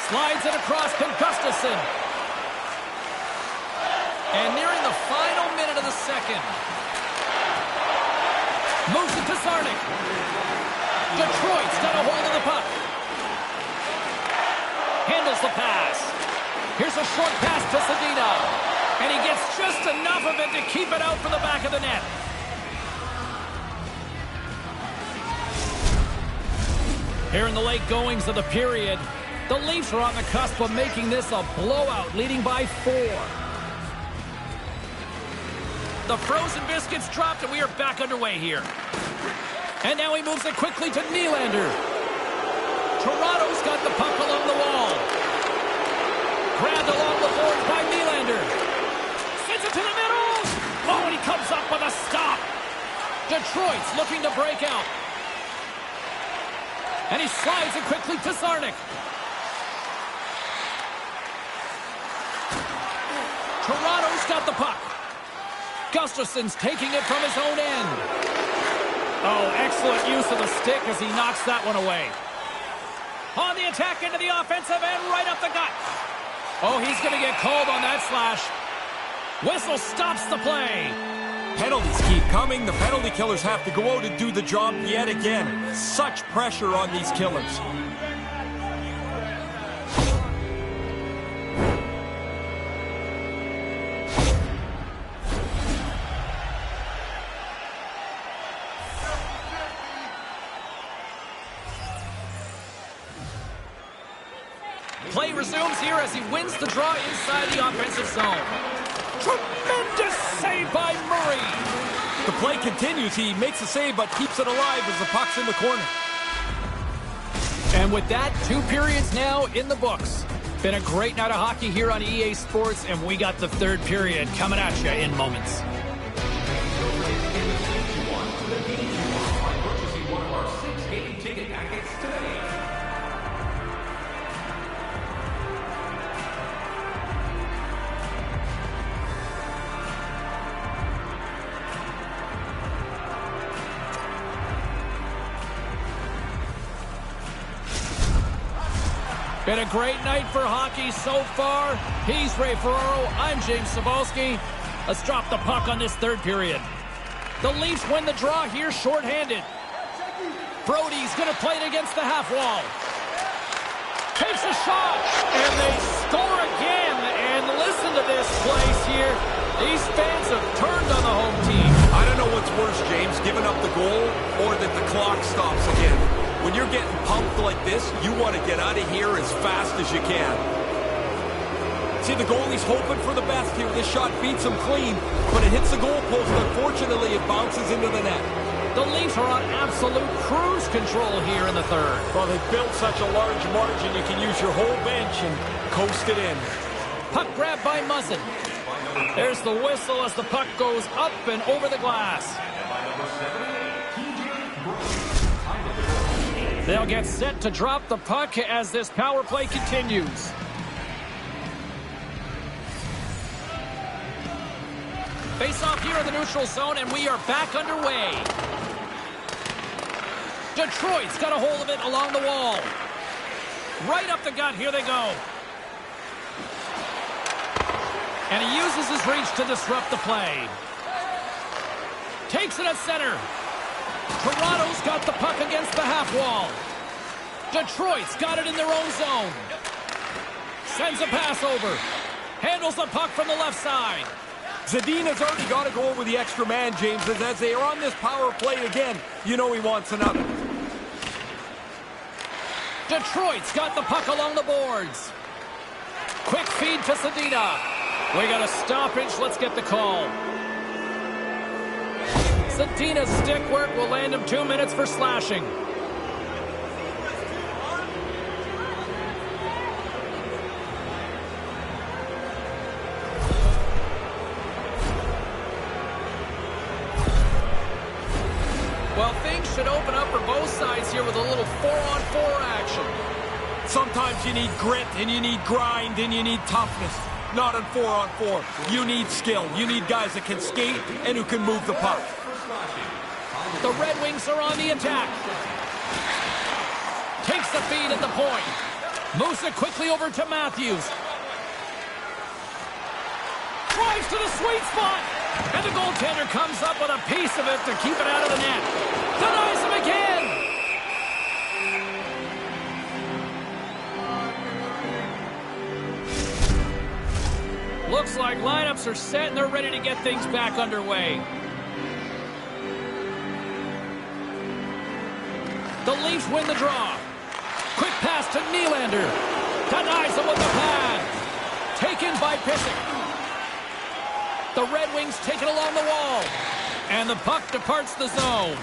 B: Slides it across to Gustafsson. And nearing the final minute of the second. Moves it to Sarnik. Detroit's got a hold of the puck. Handles the pass. Here's a short pass to Zadina. And he gets just enough of it to keep it out for the back of the net. Here in the late goings of the period, the Leafs are on the cusp of making this a blowout, leading by 4. The frozen biscuits dropped, and we are back underway here. And now he moves it quickly to Nylander. Toronto's got the puck along the wall. Grabbed along the boards by Nylander. Sends it to the middle. Oh, and he comes up with a stop. Detroit's looking to break out. And he slides it quickly to Sarnik. Toronto's got the puck. Gustafsson's taking it from his own end. Oh, excellent use of the stick as he knocks that one away. On the attack into the offensive end, right up the gut. Oh, he's going to get called on that slash. Whistle stops the play.
A: Penalties keep coming. The penalty killers have to go out and do the job yet again. Such pressure on these killers.
B: Play resumes here as he wins the draw inside the offensive zone. Tremendous save by Murray.
A: The play continues. He makes a save but keeps it alive as the puck's in the corner.
B: And with that, 2 periods now in the books. Been a great night of hockey here on EA Sports, and we got the 3rd period coming at you in moments. Been a great night for hockey so far. He's Ray Ferraro. I'm James Cebulski. Let's drop the puck on this 3rd period. The Leafs win the draw here shorthanded. Brody's going to play it against the half wall. Takes a shot, and they score again. And listen to this place here. These fans have turned on the home team.
A: I don't know what's worse, James, giving up the goal or that the clock stops again. When you're getting pumped like this, you want to get out of here as fast as you can. See, the goalie's hoping for the best here. This shot beats him clean, but it hits the goalpost. Unfortunately, it bounces into the net.
B: The Leafs are on absolute cruise control here in the 3rd.
A: Well, they've built such a large margin, you can use your whole bench and coast it in.
B: Puck grab by Muzzin. There's the whistle as the puck goes up and over the glass. They'll get set to drop the puck as this power play continues. Face off here in the neutral zone, and we are back underway. Detroit's got a hold of it along the wall. Right up the gut, here they go. And he uses his reach to disrupt the play. Takes it at center. Toronto's got the puck against the half wall. Detroit's got it in their own zone. Sends a pass over. Handles the puck from the left side.
A: Zadina's already got to go over the extra man, James, as they are on this power play again. You know he wants another.
B: Detroit's got the puck along the boards. Quick feed to Zadina. We got a stoppage. Let's get the call. Zadina's stick work will land him 2 minutes for slashing. Well, things should open up for both sides here with a little 4-on-4 action.
A: Sometimes you need grit, and you need grind, and you need toughness. Not on 4-on-4. You need skill. You need guys that can skate and who can move the puck.
B: The Red Wings are on the attack. Takes the feed at the point. Moves it quickly over to Matthews. Drives to the sweet spot. And the goaltender comes up with a piece of it to keep it out of the net. Denies him again. Looks like lineups are set and they're ready to get things back underway. The Leafs win the draw. Quick pass to Nylander. Denies him with the pad. Taken by Pissick. The Red Wings take it along the wall. And the puck departs the zone.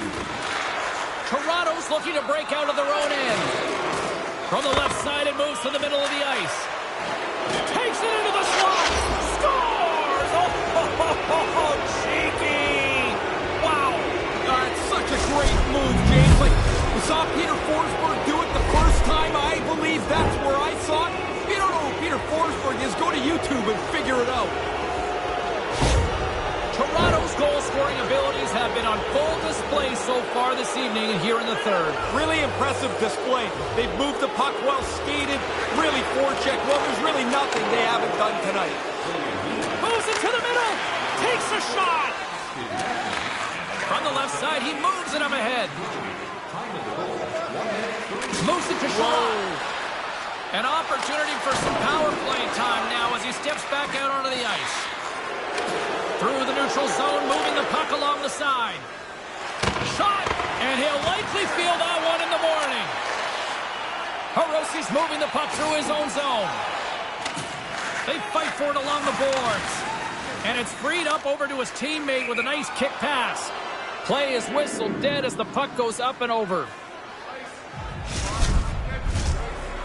B: Toronto's looking to break out of their own end. From the left side, it moves to the middle of the ice. Takes it into the slot. Scores! Oh, cheeky! Wow!
A: It's such a great move, James. Like, we saw Peter Forsberg do it the first time. I believe that's where I saw it. If you don't know who Peter Forsberg is, go to YouTube and figure it out.
B: Toronto's goal-scoring abilities have been on full display so far this evening and here in the third.
A: Really impressive display. They've moved the puck well, skated, really forechecked. Well, there's really nothing they haven't done tonight.
B: Moves it to the middle. Takes a shot. From the left side, he moves it up ahead. Moves it to Shaw. An opportunity for some power play time now as he steps back out onto the ice. Through the neutral zone, moving the puck along the side. Shot, and he'll likely feel that one in the morning. Hiroshi's moving the puck through his own zone. They fight for it along the boards. And it's freed up over to his teammate with a nice kick pass. Play is whistled dead as the puck goes up and over.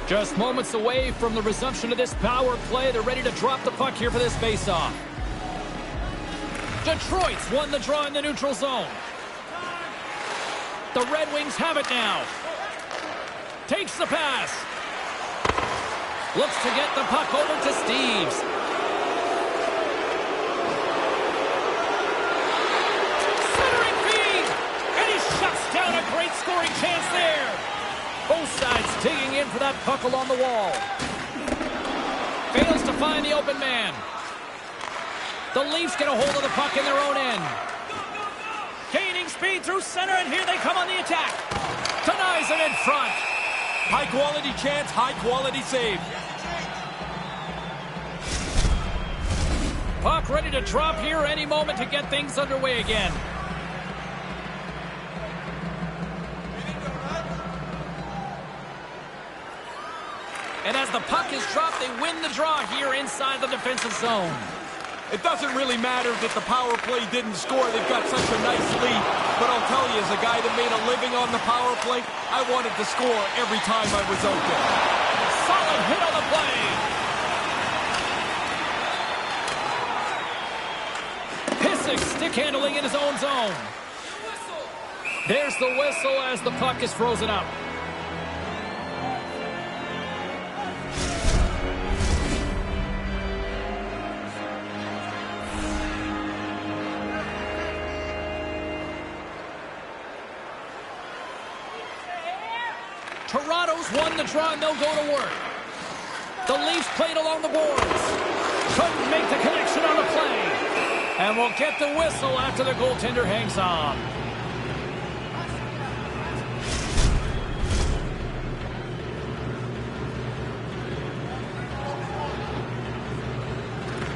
B: Just moments away from the resumption of this power play. They're ready to drop the puck here for this faceoff. Detroit's won the draw in the neutral zone. The Red Wings have it now. Takes the pass. Looks to get the puck over to Steves. Centering feed. And he shuts down a great scoring chance there. Both sides digging in for that puck along the wall. Fails to find the open man. The Leafs get a hold of the puck in their own end. Gaining speed through center, and here they come on the attack. Denies it in front.
A: High-quality chance, high-quality save.
B: Puck ready to drop here any moment to get things underway again. And as the puck is dropped, they win the draw here inside the defensive zone.
A: It doesn't really matter that the power play didn't score. They've got such a nice lead. But I'll tell you, as a guy that made a living on the power play, I wanted to score every time I was out there.
B: Solid hit on the play. Pissick stick handling in his own zone. There's the whistle as the puck is frozen up. Toronto's won the draw, and they'll go to work. The Leafs played along the boards. Couldn't make the connection on the play. And will get the whistle after the goaltender hangs on.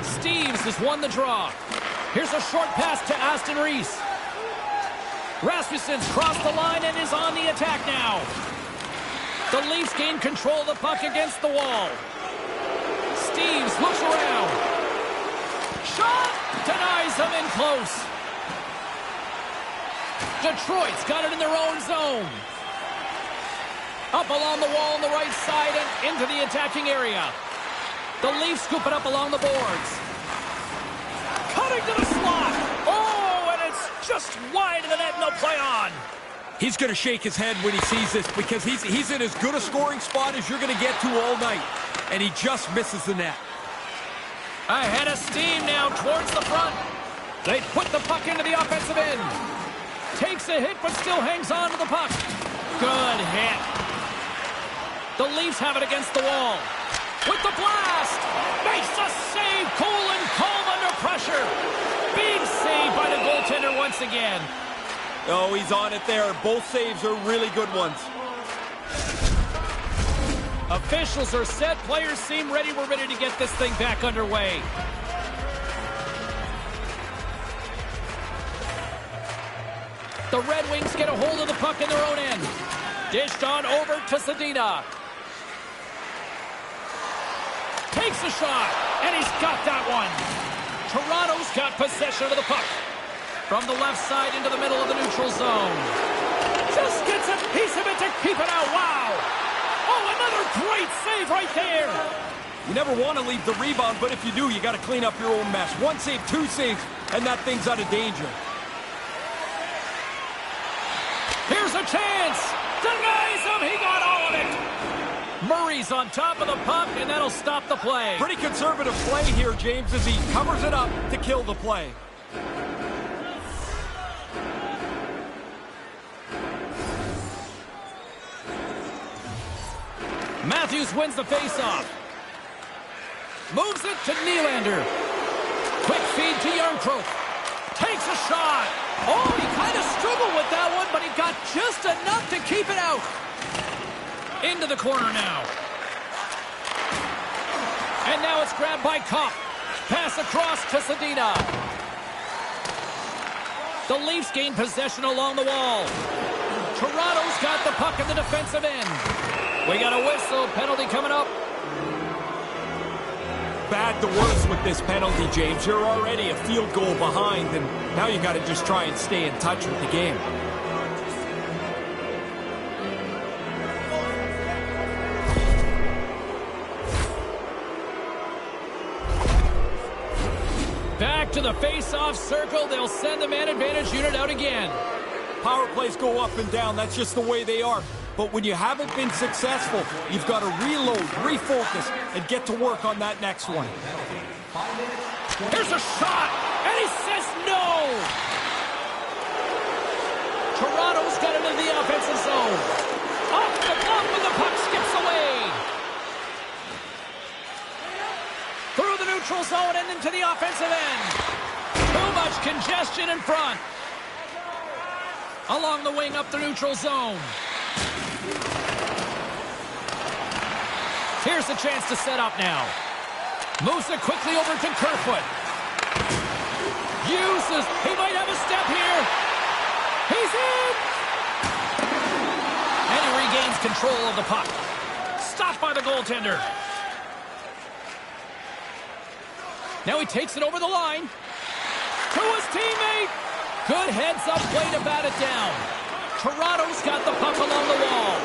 B: Steves has won the draw. Here's a short pass to Aston Reese. Rasmussen's crossed the line and is on the attack now. The Leafs gain control of the puck against the wall. Steves looks around. Shot! Denies him in close. Detroit's got it in their own zone. Up along the wall on the right side and into the attacking area. The Leafs scoop it up along the boards. Cutting to the slot. Oh, and it's just wide of the net and they'll play on.
A: He's going to shake his head when he sees this because he's in as good a scoring spot as you're going to get to all night. And he just misses the net.
B: Ahead of steam now towards the front. They put the puck into the offensive end. Takes a hit, but still hangs on to the puck. Good hit. The Leafs have it against the wall. With the blast. Makes a save. Cool and calm under pressure. Big save by the goaltender once again.
A: Oh, he's on it there. Both saves are really good ones.
B: Officials are set. Players seem ready. We're ready to get this thing back underway. The Red Wings get a hold of the puck in their own end. Dished on over to Zadina. Takes a shot, and he's got that one. Toronto's got possession of the puck. From the left side into the middle of the neutral zone. Just gets a piece of it to keep it out. Wow. Oh, another great save right there.
A: You never want to leave the rebound, but if you do, you got to clean up your own mess. One save, two saves, and that thing's out of danger.
B: Here's a chance. Denies him. He got all of it. Murray's on top of the puck, and that'll stop the play.
A: Pretty conservative play here, James, as he covers it up to kill the play.
B: Matthews wins the faceoff. Moves it to Nylander. Quick feed to Yarncroke. Takes a shot. Oh, he kind of struggled with that one, but he got just enough to keep it out. Into the corner now. And now it's grabbed by Kopp. Pass across to Zadina. The Leafs gain possession along the wall. Toronto's got the puck in the defensive end. We got a whistle. Penalty coming up.
A: Bad to worse with this penalty, James. You're already a field goal behind, and now you got to just try and stay in touch with the game.
B: Back to the face-off circle. They'll send the man advantage unit out again.
A: Power plays go up and down. That's just the way they are. But when you haven't been successful, you've got to reload, refocus, and get to work on that next one.
B: Here's a shot, and he says no! Toronto's got it in the offensive zone. Off the glove, and the puck skips away. Through the neutral zone and into the offensive end. Too much congestion in front. Along the wing up the neutral zone. Here's the chance to set up now. Moves it quickly over to Kerfoot. Uses. He might have a step here. He's in. And he regains control of the puck. Stopped by the goaltender. Now he takes it over the line. To his teammate. Good heads-up play to bat it down. Toronto's got the puck along the wall.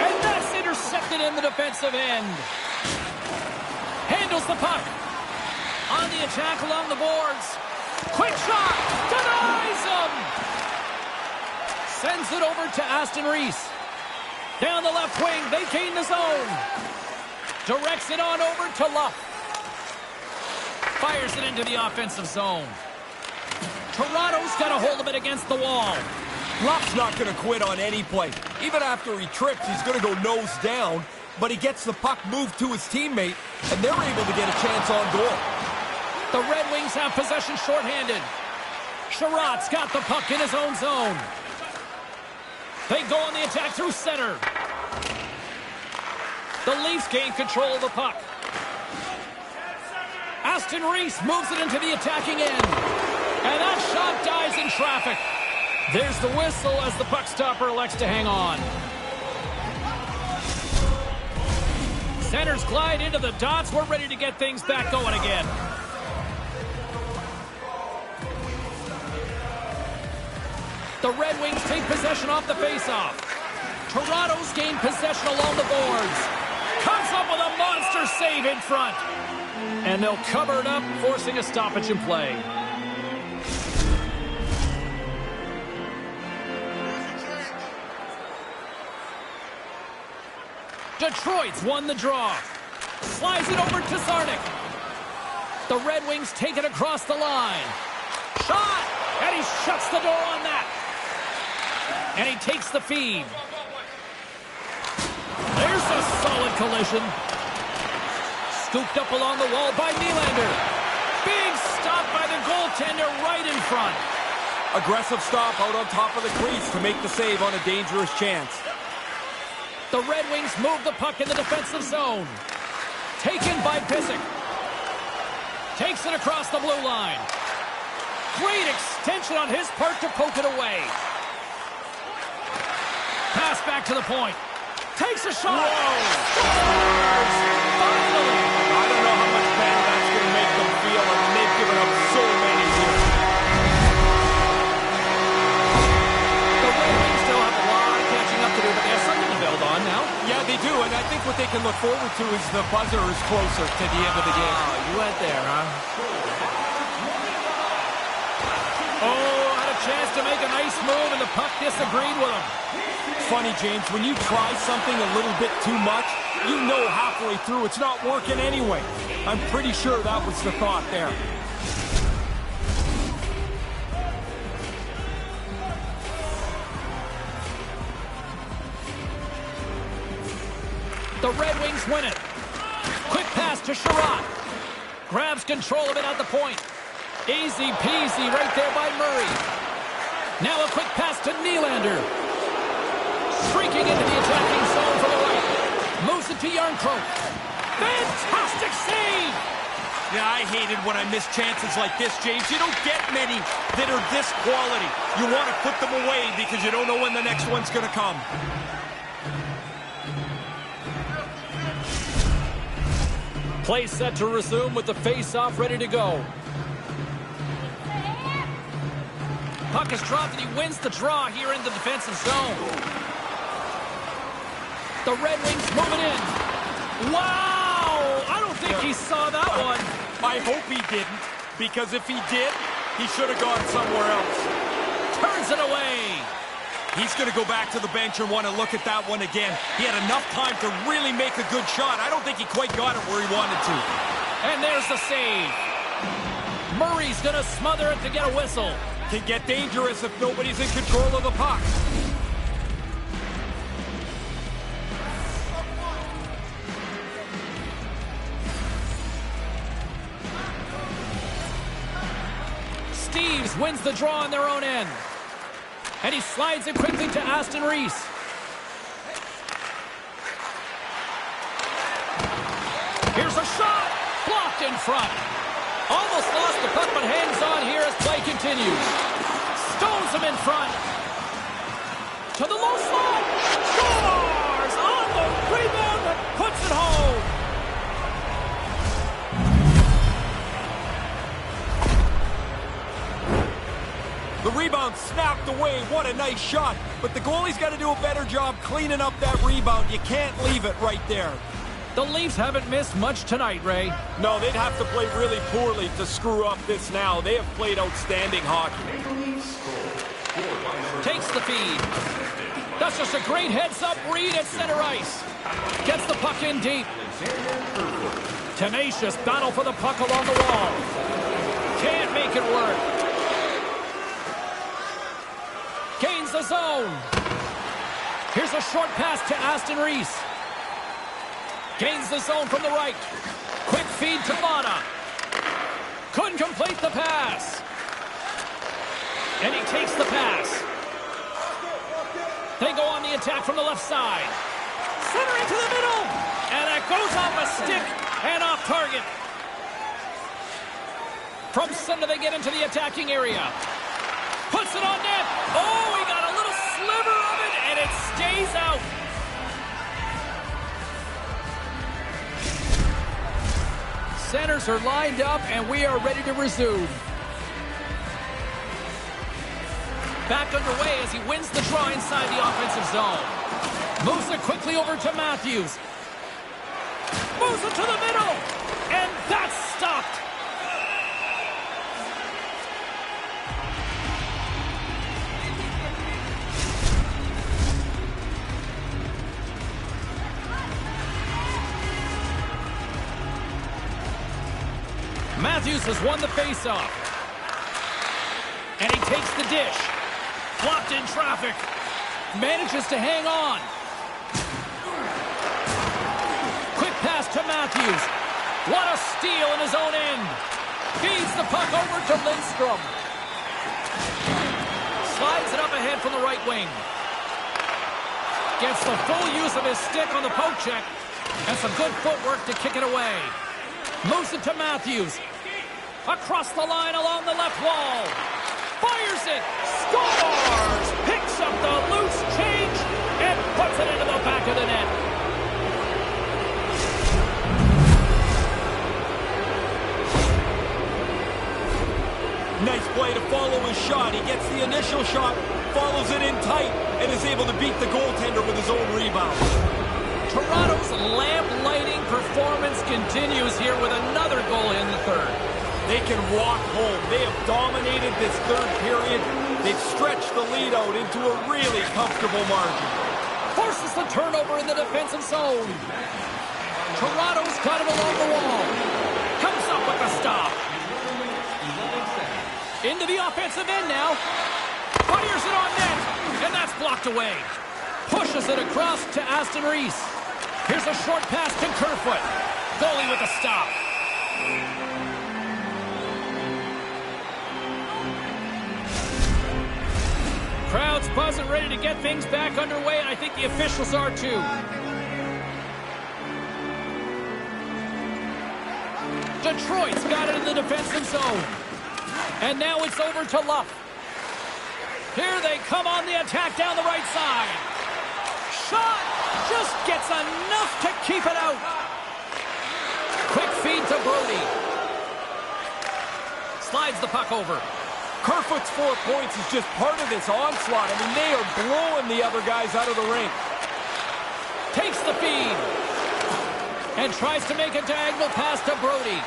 B: And that's intercepted in the defensive end. Handles the puck. On the attack along the boards. Quick shot. Denies him. Sends it over to Aston Reese. Down the left wing. They gain the zone. Directs it on over to Luff. Fires it into the offensive zone. Toronto's got a hold of it against the wall.
A: Luff's not going to quit on any play. Even after he trips, he's going to go nose down, but he gets the puck moved to his teammate, and they're able to get a chance on goal.
B: The Red Wings have possession shorthanded. Sherratt's got the puck in his own zone. They go on the attack through center. The Leafs gain control of the puck. Aston Reese moves it into the attacking end. And that shot dies in traffic. There's the whistle as the puck stopper elects to hang on. Centers glide into the dots. We're ready to get things back going again. The Red Wings take possession off the faceoff. Toronto's gained possession along the boards. Comes up with a monster save in front. And they'll cover it up, forcing a stoppage in play. Detroit's won the draw. Slides it over to Zarnik. The Red Wings take it across the line. Shot! And he shuts the door on that. And he takes the feed. There's a solid collision. Scooped up along the wall by Nylander. Big stop by the goaltender right in front.
A: Aggressive stop out on top of the crease to make the save on a dangerous chance.
B: The Red Wings move the puck in the defensive zone. Taken by Pissick. Takes it across the blue line. Great extension on his part to poke it away. Pass back to the point. Takes a shot. Scores! Finally!
A: I don't know how much better that's going to make them feel, and they've given up so many here.
B: The Red Wings still have a lot of catching up to do, but they have something to build on now.
A: Yeah, they do, and I think what they can look forward to is the buzzer is closer to the end of the game.
B: Oh, you went there, huh? Oh, had a chance to make a nice move, and the puck disagreed with him.
A: Funny, James, when you try something a little bit too much, you know halfway through it's not working anyway. I'm pretty sure that was the thought there.
B: The Red Wings win it. Quick pass to Sherratt. Grabs control of it at the point. Easy peasy right there by Murray. Now a quick pass to Nylander. Streaking into the attacking zone from the right. Moves it to Yarncroke. Fantastic save!
A: Yeah, I hated when I miss chances like this, James. You don't get many that are this quality. You want to put them away because you don't know when the next one's going to come.
B: Play set to resume with the face-off ready to go. Puck is dropped and he wins the draw here in the defensive zone. The Red Wings move it in. Wow! I don't think he saw that one.
A: I hope he didn't, because if he did, he should have gone somewhere else.
B: Turns it away.
A: He's going to go back to the bench and want to look at that one again. He had enough time to really make a good shot. I don't think he quite got it where he wanted to.
B: And there's the save. Murray's going to smother it to get a whistle.
A: Can get dangerous if nobody's in control of the puck.
B: Steves wins the draw on their own end. And he slides it quickly to Aston Reese. Here's a shot. Blocked in front. Almost lost the puck, but hangs on here as play continues. Stones him in front. To the low slot. Scores on the rebound that puts it home.
A: The rebound snapped away. What a nice shot. But the goalie's got to do a better job cleaning up that rebound. You can't leave it right there.
B: The Leafs haven't missed much tonight, Ray.
A: No, they'd have to play really poorly to screw up this now. They have played outstanding hockey.
B: Takes the feed. That's just a great heads-up read at center ice. Gets the puck in deep. Tenacious battle for the puck along the wall. Can't make it work. Gains the zone. Here's a short pass to Aston Reese. Gains the zone from the right. Quick feed to Lana. Couldn't complete the pass. And he takes the pass. They go on the attack from the left side. Center into the middle. And that goes off a stick and off target. From center they get into the attacking area. Puts it on net. Oh, he got a little sliver of it, and it stays out. Centers are lined up, and we are ready to resume. Back underway as he wins the draw inside the offensive zone. Moves it quickly over to Matthews. Moves it to the middle, and that's stopped. Matthews has won the faceoff. And he takes the dish. Blocked in traffic. manages to hang on. Quick pass to Matthews. What a steal in his own end. Feeds the puck over to Lindstrom. Slides it up ahead from the right wing. Gets the full use of his stick on the poke check. And some good footwork to kick it away. Moves it to Matthews. Across the line along the left wall. Fires it. Scores! Picks up the loose change and puts it into the back of the net.
A: Nice play to follow his shot. He gets the initial shot, follows it in tight, and is able to beat the goaltender with his own rebound.
B: Toronto's lamp-lighting performance continues here with another goal in the third.
A: They can walk home. They have dominated this third period. They've stretched the lead out into a really comfortable margin.
B: Forces the turnover in the defensive zone. Toronto's got it along the wall. Comes up with the stop. Into the offensive end now. Fires it on net. And that's blocked away. Pushes it across to Aston Reese. Here's a short pass to Kerfoot. Goalie with a stop. Crowd's buzzing, ready to get things back underway, and I think the officials are too. Detroit's got it in the defensive zone. And now it's over to Luff. Here they come on the attack down the right side. Shot! Just gets enough to keep it out. Quick feed to Brody. Slides the puck over.
A: Kerfoot's 4 points is just part of this onslaught. I mean, they are blowing the other guys out of the rink.
B: Takes the feed. And tries to make a diagonal pass to Brody.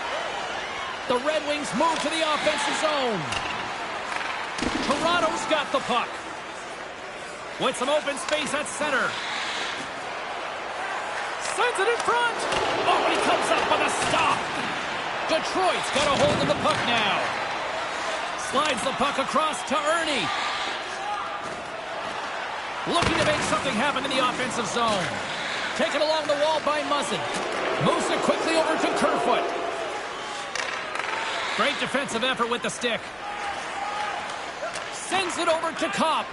B: The Red Wings move to the offensive zone. Toronto's got the puck. With some open space at center. Sends it in front. Oh, and he comes up with a stop. Detroit's got a hold of the puck now. Slides the puck across to Ernie. Looking to make something happen in the offensive zone. Taken along the wall by Muzzin. Moves it quickly over to Kerfoot. Great defensive effort with the stick. Sends it over to Kopp.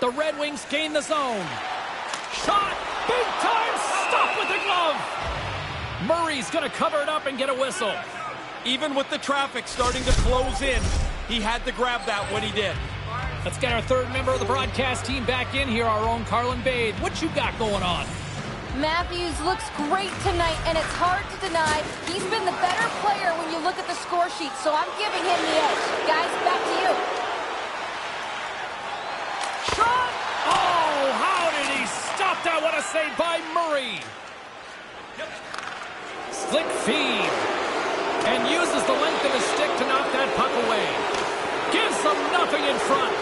B: The Red Wings gain the zone. Shot! Big time stop with the glove! Murray's going to cover it up and get a whistle.
A: Even with the traffic starting to close in, he had to grab that when he did.
B: Let's get our third member of the broadcast team back in here, our own Carlin Bade. What you got going on?
C: Matthews looks great tonight, and it's hard to deny he's been the better player when you look at the score sheet, so I'm giving him the edge. Guys, back to you.
B: Shot! Oh, how did he stop that? What a save by Murray. Slick feed. And uses the length of his stick to knock that puck away. Gives them nothing in front.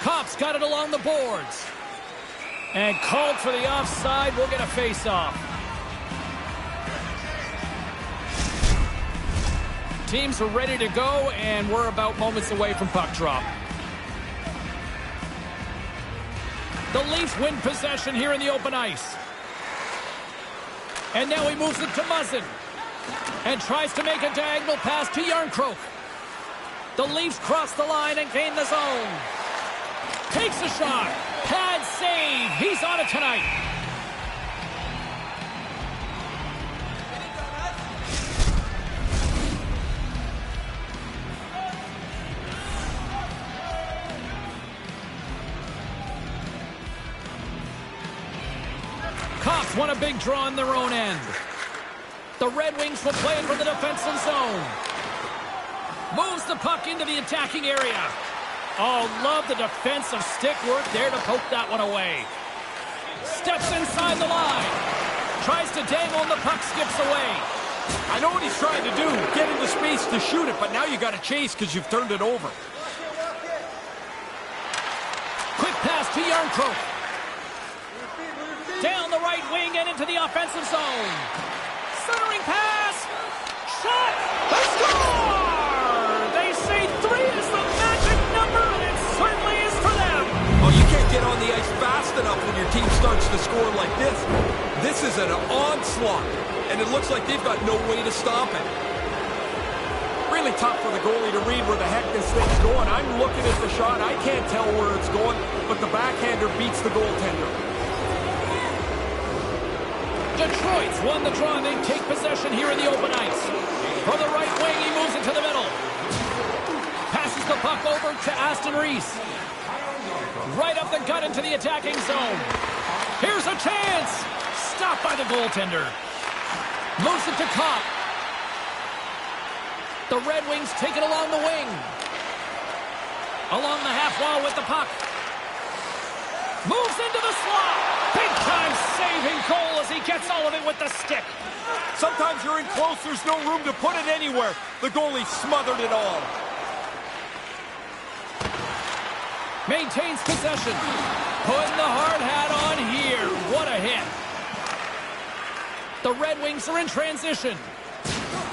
B: Kopp's got it along the boards. And called for the offside. We'll get a face-off. Teams are ready to go, and we're about moments away from puck drop. The Leafs win possession here in the open ice. And now he moves it to Muzzin. And tries to make a diagonal pass to Järnkrok. The Leafs cross the line and gain the zone. Takes a shot. Pad save. He's on it tonight. Cops want a big draw in their own end. The Red Wings will play it from the defensive zone. Moves the puck into the attacking area. Oh, love the defensive stick work there to poke that one away. Steps inside the line. Tries to dangle and the puck skips away.
A: I know what he's trying to do, get into space to shoot it, but now you got to chase because you've turned it over.
B: Quick pass to Yarncroke. Down the right wing and into the offensive zone. Centering pass. Shot. The score! They say 3 is the magic number, and it certainly is for them.
A: Oh, you can't get on the ice fast enough when your team starts to score like this. This is an onslaught, and it looks like they've got no way to stop it. Really tough for the goalie to read where the heck this thing's going. I'm looking at the shot. I can't tell where it's going, but the backhander beats the goaltender.
B: Detroit's won the draw, and they take possession here in the open ice. From the right wing, he moves it to the middle. Passes the puck over to Aston Reese. Right up the gut into the attacking zone. Here's a chance. Stopped by the goaltender. Moves it to Kopp. The Red Wings take it along the wing. Along the half wall with the puck. Moves into the slot. Big-time saving goal as he gets all of it with the stick.
A: Sometimes you're in close, there's no room to put it anywhere. The goalie smothered it all.
B: Maintains possession. Putting the hard hat on here. What a hit. The Red Wings are in transition.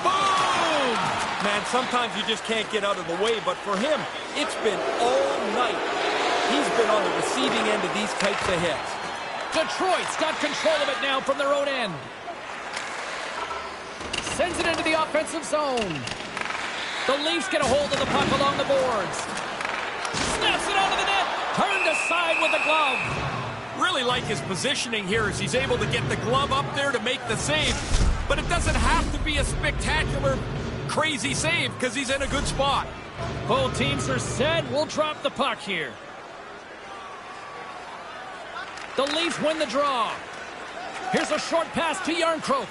B: Boom!
A: Man, sometimes you just can't get out of the way, but for him, it's been all night. He's been on the receiving end of these types of hits.
B: Detroit's got control of it now from their own end. Sends it into the offensive zone. The Leafs get a hold of the puck along the boards. Snaps it onto the net. Turned aside with the glove.
A: Really like his positioning here as he's able to get the glove up there to make the save. But it doesn't have to be a spectacular, crazy save because he's in a good spot.
B: Both teams are set. We'll drop the puck here. The Leafs win the draw. Here's a short pass to Yarncroke.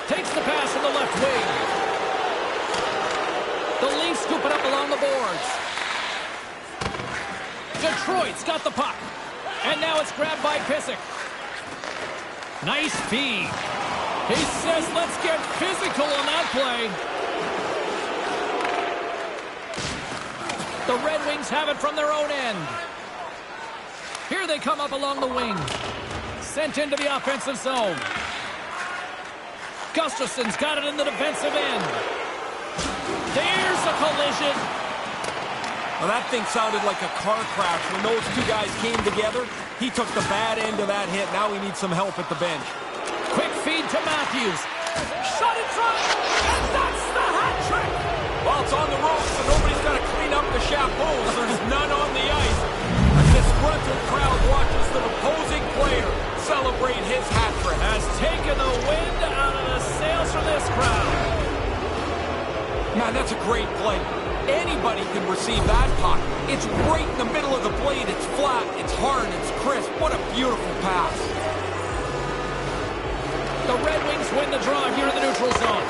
B: Takes the pass on the left wing. The Leafs scoop it up along the boards. Detroit's got the puck. And now it's grabbed by Pysyk. Nice feed. He says, let's get physical on that play. The Red Wings have it from their own end. Here they come up along the wing. Sent into the offensive zone. Gustafson's got it in the defensive end. There's a collision.
A: Well, that thing sounded like a car crash when those two guys came together. He took the bad end of that hit. Now he needs some help at the bench.
B: Quick feed to Matthews. Shot in front. And that's the hat trick.
A: Well, it's on the ropes, so nobody's got to clean up the chapeaus. There's none on the ice. A disgruntled crowd watches the opposing player celebrate his hat trick.
B: Has taken the wind out of the sails from this crowd.
A: Man, that's a great play. Anybody can receive that puck. It's right in the middle of the blade. It's flat, it's hard, it's crisp. What a beautiful pass.
B: The Red Wings win the draw here in the neutral zone.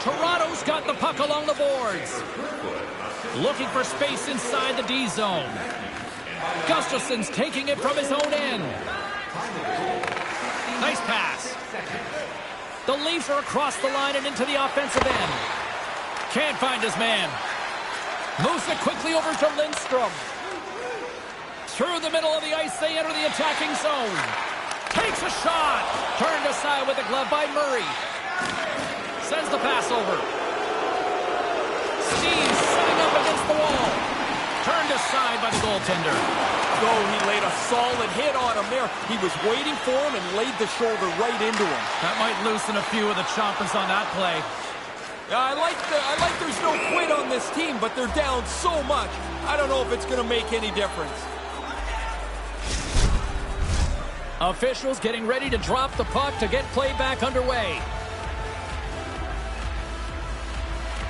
B: Toronto's got the puck along the boards. Looking for space inside the D zone. Gustafson's taking it from his own end. Nice pass. The Leafs are across the line and into the offensive end. Can't find his man. Moves it quickly over to Lindstrom. Through the middle of the ice, they enter the attacking zone. Takes a shot. Turned aside with the glove by Murray. Sends the pass over. Steve's setting up against the wall. Turned aside by the goaltender.
A: Oh, he laid a solid hit on him there. He was waiting for him and laid the shoulder right into him.
B: That might loosen a few of the chompers on that play.
A: I like there's no quit on this team, but they're down so much. I don't know if it's going to make any difference.
B: Officials getting ready to drop the puck to get play back underway.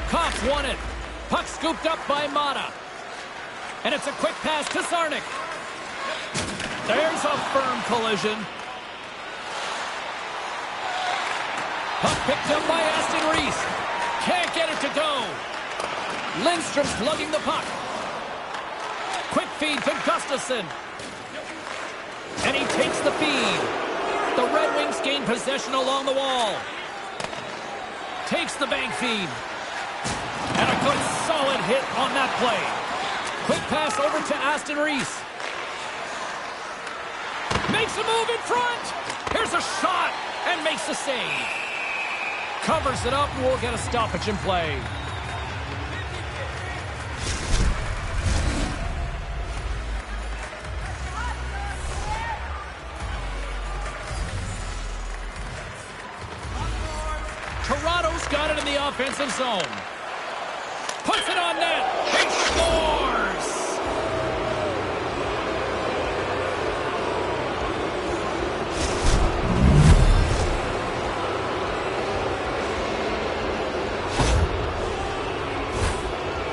B: Cops won it. Puck scooped up by Mata. And it's a quick pass to Zarnik. There's a firm collision. Puck picked up by Aston Reese. Can't get it to go. Lindstrom's lugging the puck. Quick feed to Gustafsson. And he takes the feed. The Red Wings gain possession along the wall. Takes the bank feed. And a good solid hit on that play. Quick pass over to Aston Reese. Makes a move in front. Here's a shot and makes the save. Covers it up and we'll get a stoppage in play. Toronto's got it in the offensive zone. Puts it on net. He scores!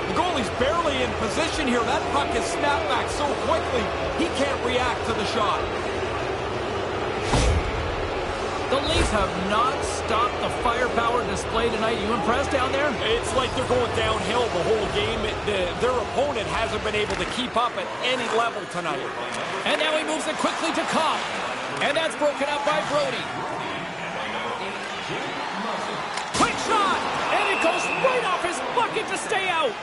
A: The goalie's barely in position here. That puck is snapped back so quickly, he can't react to the shot.
B: The Leafs have not stopped the firepower display tonight. You impressed down there?
A: It's like they're going downhill the whole game. Their opponent hasn't been able to keep up at any level tonight.
B: And now he moves it quickly to Kopp. And that's broken up by Brody. Quick shot! And it goes right off his bucket to stay out.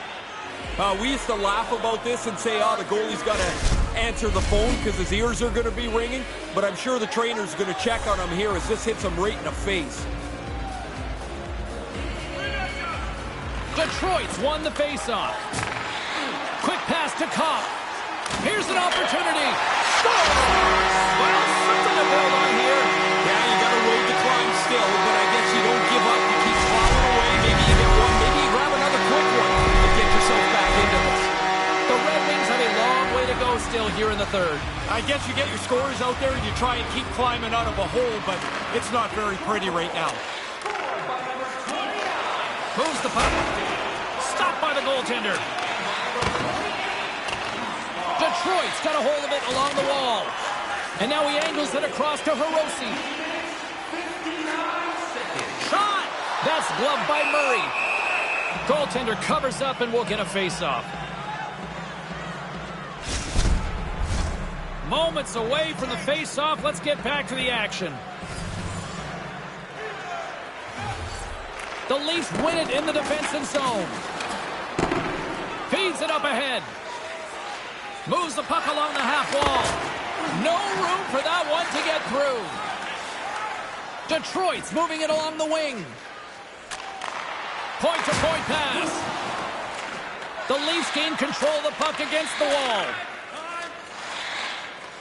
A: We used to laugh about this and say, the goalie's got to answer the phone because his ears are going to be ringing. But I'm sure the trainer's going to check on him here as this hits him right in the face.
B: Detroit's won the faceoff. Quick pass to Kopp. Here's an opportunity. Scores! Well, something to build on here.
A: Yeah, you got a road to climb still, but I guess you don't give up. You keep plowing away. Maybe you get one. Maybe you grab another quick one to get yourself back into this.
B: The Red Wings have a long way to go still here in the third.
A: I guess you get your scorers out there and you try and keep climbing out of a hole, but it's not very pretty right now.
B: Moves the puck. Stopped by the goaltender. Detroit's got a hold of it along the wall. And now he angles it across to Hirose. Shot! That's gloved by Murray. Goaltender covers up and we'll get a face-off. Moments away from the face-off. Let's get back to the action. The Leafs win it in the defensive zone. Feeds it up ahead. Moves the puck along the half wall. No room for that one to get through. Detroit's moving it along the wing. Point-to-point pass. The Leafs gain control of the puck against the wall.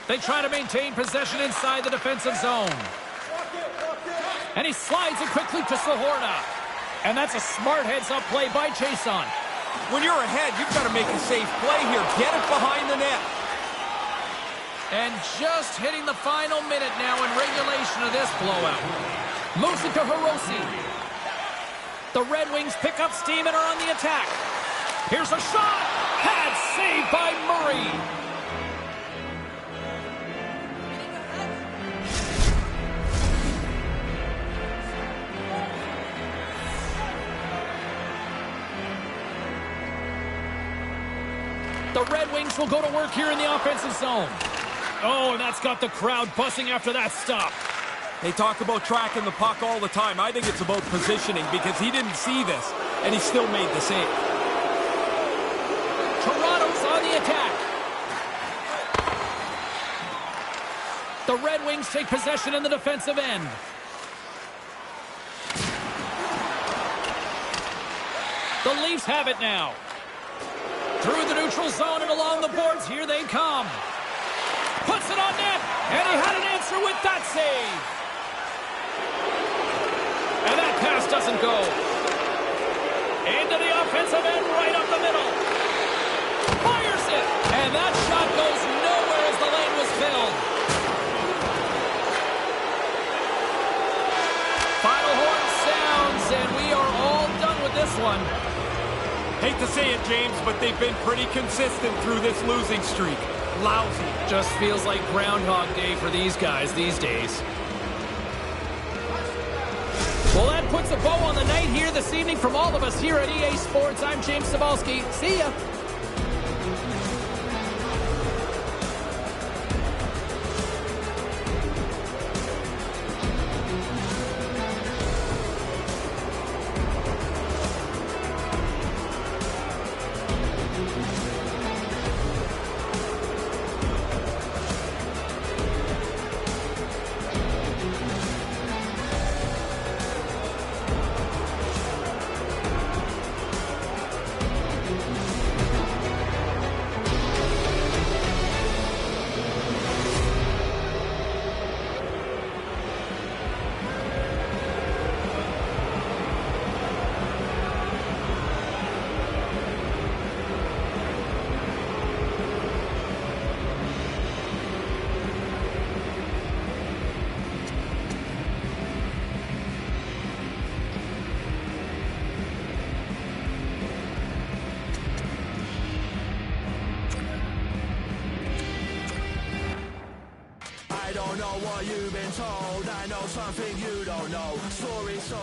B: They try to maintain possession inside the defensive zone. And he slides it quickly to Sahorna. And that's a smart heads-up play by Chason.
A: When you're ahead, you've got to make a safe play here. Get it behind the net.
B: And just hitting the final minute now in regulation of this blowout. Moves it to Hirose. The Red Wings pick up steam and are on the attack. Here's a shot. Had saved by Murray. The Red Wings will go to work here in the offensive zone. Oh, and that's got the crowd buzzing after that stop.
A: They talk about tracking the puck all the time. I think it's about positioning because he didn't see this, and he still made the save.
B: Toronto's on the attack. The Red Wings take possession in the defensive end. The Leafs have it now. Through the neutral zone and along the boards, here they come. Puts it on net, and he had an answer with that save. And that pass doesn't go. Into the offensive end, right up the middle. Fires it, and that shot goes nowhere as the lane was filled. Final horn sounds, and we are all done with this one.
A: Hate to say it, James, but they've been pretty consistent through this losing streak. lousy.
B: Just feels like Groundhog Day for these guys these days. Well, that puts a bow on the night here this evening from all of us here at EA Sports. I'm James Cebulski. See ya.
D: I don't know what you've been told. I know something you don't know. Stories so